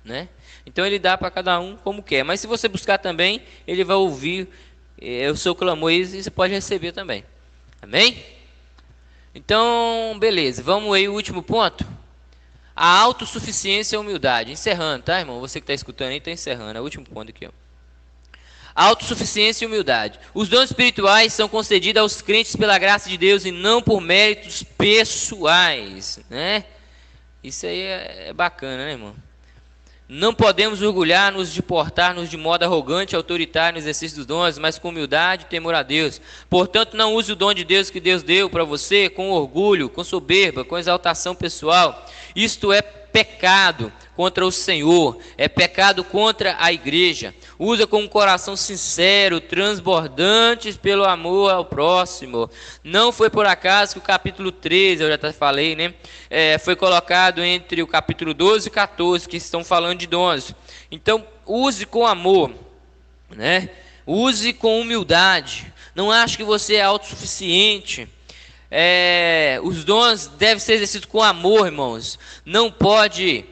né? Então ele dá para cada um como quer. Mas se você buscar também, ele vai ouvir o seu clamor e você pode receber também. Amém? Então, beleza, vamos aí o último ponto. A autossuficiência e a humildade. Encerrando, tá, irmão? Você que está escutando aí, está encerrando. É o último ponto aqui, ó. Autossuficiência e humildade. Os dons espirituais são concedidos aos crentes pela graça de Deus e não por méritos pessoais, né? Isso aí é bacana, né, irmão? Não podemos orgulhar-nos de portar-nos de modo arrogante e autoritário no exercício dos dons, mas com humildade e temor a Deus. Portanto, não use o dom de Deus que Deus deu para você com orgulho, com soberba, com exaltação pessoal. Isto é pecado contra o Senhor, é pecado contra a igreja. Usa com um coração sincero, transbordante pelo amor ao próximo. Não foi por acaso que o capítulo 13, eu já até falei, né? Foi colocado entre o capítulo 12 e 14, que estão falando de dons. Então, use com amor, né? Use com humildade. Não ache que você é autossuficiente. Os dons devem ser exercidos com amor, irmãos. Não pode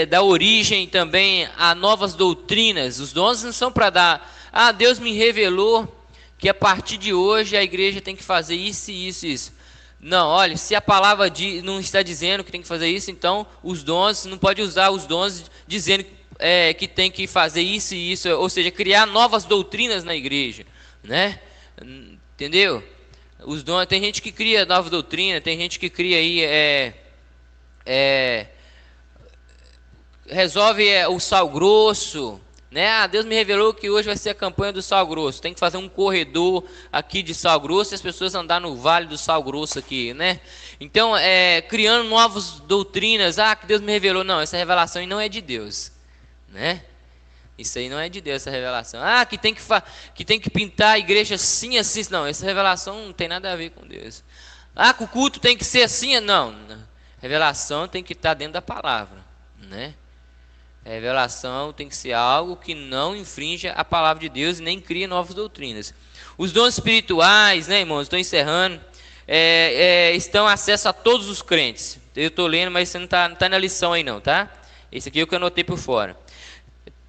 dar origem também a novas doutrinas. Os dons não são para dar: Deus me revelou que a partir de hoje a igreja tem que fazer isso e isso e isso. Não, olha, se a palavra não está dizendo que tem que fazer isso, então os dons, não pode usar os dons dizendo que tem que fazer isso e isso, ou seja, criar novas doutrinas na igreja, né? Entendeu? Os dons, tem gente que cria nova doutrina, tem gente que cria aí resolve o sal grosso, né? Deus me revelou que hoje vai ser a campanha do sal grosso. Tem que fazer um corredor aqui de sal grosso e as pessoas andar no vale do sal grosso aqui, né? Então, criando novas doutrinas. Que Deus me revelou. Não, essa revelação aí não é de Deus, né? Isso aí não é de Deus, essa revelação. Que tem que pintar a igreja assim, assim. Não, essa revelação não tem nada a ver com Deus. Que o culto tem que ser assim. Não. Revelação tem que estar dentro da palavra, né? Revelação tem que ser algo que não infrinja a palavra de Deus e nem cria novas doutrinas. Os dons espirituais, né, irmãos? Estou encerrando. Estão acesso a todos os crentes. Eu estou lendo, mas você não está na lição aí não, tá? Esse aqui é o que eu anotei por fora.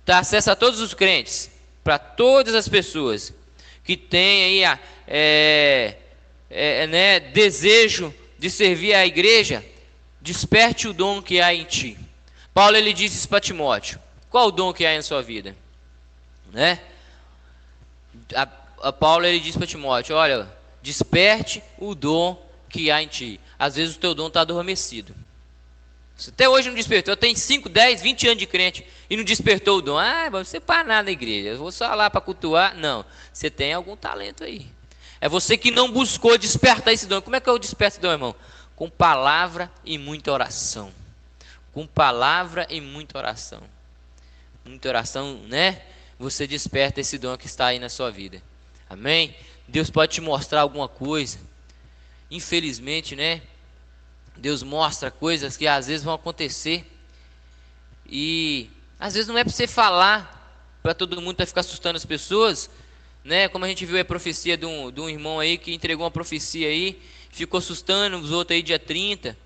Está acesso a todos os crentes, para todas as pessoas que têm aí desejo de servir a igreja. Desperte o dom que há em ti. Paulo, ele diz isso para Timóteo: qual o dom que há em sua vida, né? Paulo, ele diz para Timóteo: olha, desperte o dom que há em ti. Às vezes o teu dom está adormecido. Você até hoje não despertou. Eu tenho 5, 10, 20 anos de crente e não despertou o dom. Você para nada na igreja, eu vou só lá para cultuar. Não, você tem algum talento aí. É você que não buscou despertar esse dom. Como é que eu desperto esse dom, irmão? Com palavra e muita oração. Com palavra e muita oração. Muita oração, né? Você desperta esse dom que está aí na sua vida. Amém? Deus pode te mostrar alguma coisa. Infelizmente, né? Deus mostra coisas que às vezes vão acontecer. E às vezes não é para você falar para todo mundo, para ficar assustando as pessoas, né? Como a gente viu a profecia de um irmão aí que entregou uma profecia aí, ficou assustando os outros aí dia 30,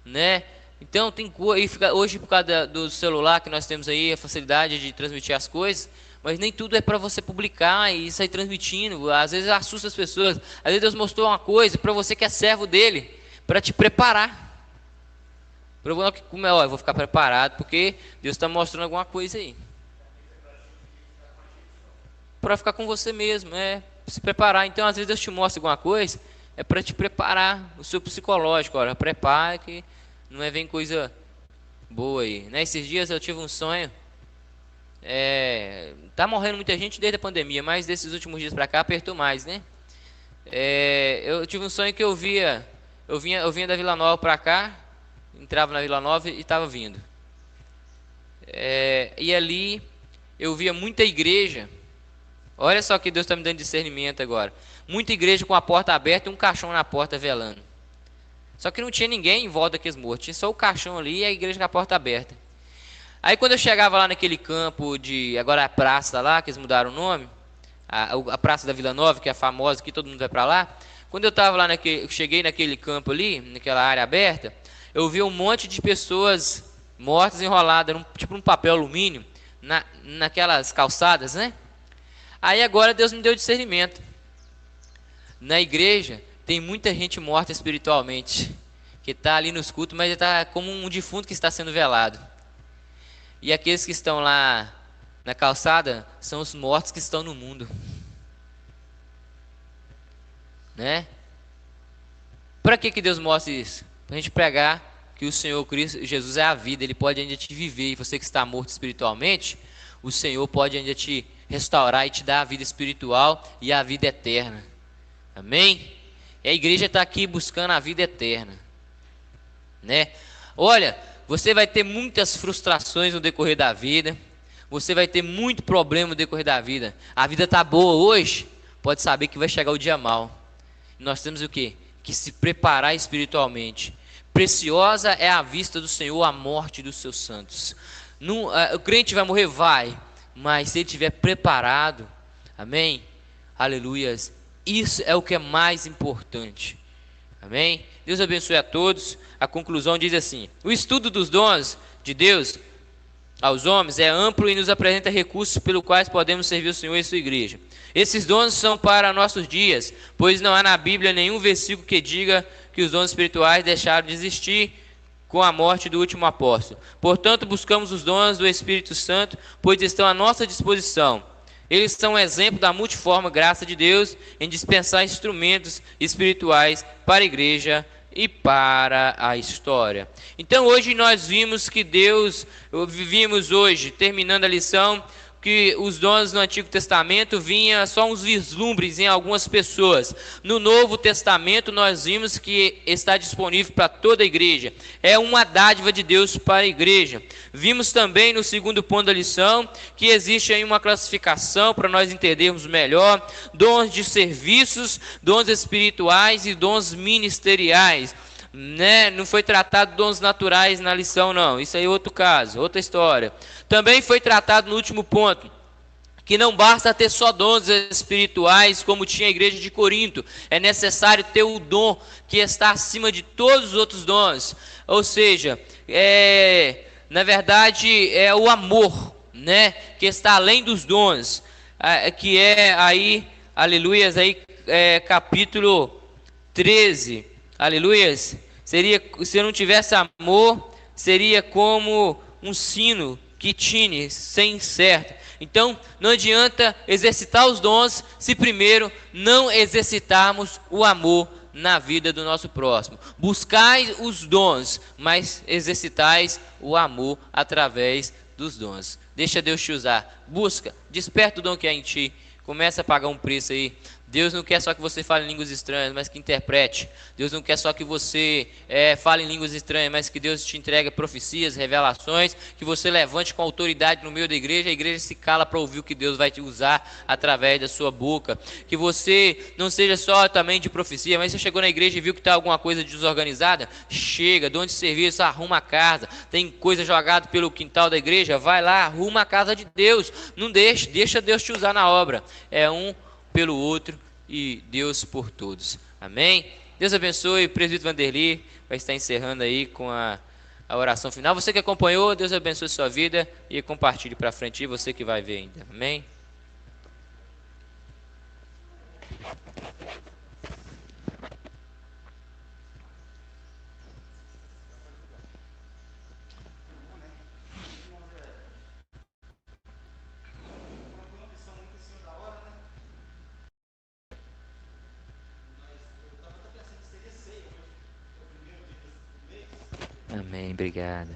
né? Então tem hoje, por causa do celular que nós temos aí, a facilidade de transmitir as coisas, mas nem tudo é para você publicar e sair transmitindo. Às vezes assusta as pessoas. Às vezes Deus mostrou uma coisa para você que é servo dele, para te preparar. Eu vou ficar preparado porque Deus está mostrando alguma coisa aí. Para ficar com você mesmo, se preparar. Então, às vezes Deus te mostra alguma coisa, é para te preparar o seu psicológico. Olha, prepara que não vem coisa boa aí. Nesses dias eu tive um sonho. Tá morrendo muita gente desde a pandemia, mas desses últimos dias para cá apertou mais, né? Eu tive um sonho que eu vinha da Vila Nova para cá, entrava na Vila Nova e estava vindo. E ali eu via muita igreja. Olha só que Deus está me dando discernimento agora. Muita igreja com a porta aberta e um caixão na porta velando. Só que não tinha ninguém em volta daqueles mortos. Tinha só o caixão ali e a igreja com a porta aberta. Aí quando eu chegava lá naquele campo agora é a praça lá, que eles mudaram o nome. A praça da Vila Nova, que é famosa, que todo mundo vai para lá. Quando eu estava lá, cheguei naquele campo ali, naquela área aberta, eu vi um monte de pessoas mortas enroladas, tipo um papel alumínio, naquelas calçadas, né? Aí agora Deus me deu discernimento. Na igreja tem muita gente morta espiritualmente, que está ali nos cultos, mas está como um defunto que está sendo velado. E aqueles que estão lá na calçada são os mortos que estão no mundo, né? Para que Deus mostra isso? Para a gente pregar que o Senhor Cristo Jesus é a vida. Ele pode ainda te viver. E você que está morto espiritualmente, o Senhor pode ainda te restaurar e te dar a vida espiritual e a vida eterna. Amém? E a igreja está aqui buscando a vida eterna, né? Olha, você vai ter muitas frustrações no decorrer da vida. Você vai ter muito problema no decorrer da vida. A vida está boa hoje, pode saber que vai chegar o dia mau. Nós temos o quê? Que se preparar espiritualmente. Preciosa é a vista do Senhor a morte dos seus santos. O crente vai morrer? Vai. Mas se ele estiver preparado, amém? Aleluias. Isso é o que é mais importante. Amém? Deus abençoe a todos. A conclusão diz assim: o estudo dos dons de Deus aos homens é amplo e nos apresenta recursos pelos quais podemos servir o Senhor e sua igreja. Esses dons são para nossos dias, pois não há na Bíblia nenhum versículo que diga que os dons espirituais deixaram de existir com a morte do último apóstolo. Portanto, buscamos os dons do Espírito Santo, pois estão à nossa disposição. Eles são um exemplo da multiforme graça de Deus em dispensar instrumentos espirituais para a igreja e para a história. Então hoje nós vimos hoje, terminando a lição, que os dons no Antigo Testamento vinham só uns vislumbres em algumas pessoas. No Novo Testamento nós vimos que está disponível para toda a igreja. É uma dádiva de Deus para a igreja. Vimos também no segundo ponto da lição que existe aí uma classificação para nós entendermos melhor: dons de serviços, dons espirituais e dons ministeriais. Não foi tratado dons naturais na lição, não. Isso aí é outro caso, outra história. Também foi tratado no último ponto que não basta ter só dons espirituais, como tinha a igreja de Corinto. É necessário ter o dom que está acima de todos os outros dons. Ou seja, na verdade, é o amor, né, que está além dos dons, que é aí, aleluias, aí, capítulo 13, aleluias. Se eu não tivesse amor, seria como um sino que tine sem certo. Então, não adianta exercitar os dons se primeiro não exercitarmos o amor na vida do nosso próximo. Buscai os dons, mas exercitais o amor através dos dons. Deixa Deus te usar. Busca, desperta o dom que há em ti. Começa a pagar um preço aí. Deus não quer só que você fale em línguas estranhas, mas que interprete. Deus não quer só que você fale em línguas estranhas, mas que Deus te entregue profecias, revelações, que você levante com autoridade no meio da igreja, a igreja se cala para ouvir o que Deus vai te usar através da sua boca. Que você não seja só também de profecia, mas você chegou na igreja e viu que está alguma coisa desorganizada, chega, de onde serviço, arruma a casa. Tem coisa jogada pelo quintal da igreja, vai lá, arruma a casa de Deus. Não deixa Deus te usar na obra. É um pelo outro e Deus por todos. Amém? Deus abençoe. O presbítero Vanderly vai estar encerrando aí com a oração final. Você que acompanhou, Deus abençoe sua vida e compartilhe para frente, e você que vai ver ainda. Amém? Amém. Obrigado.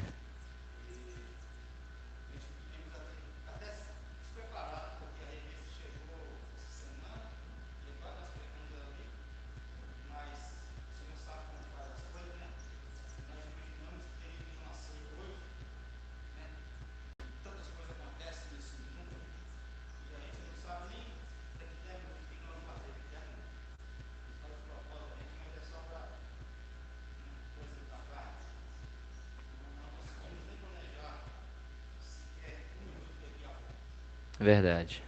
Verdade.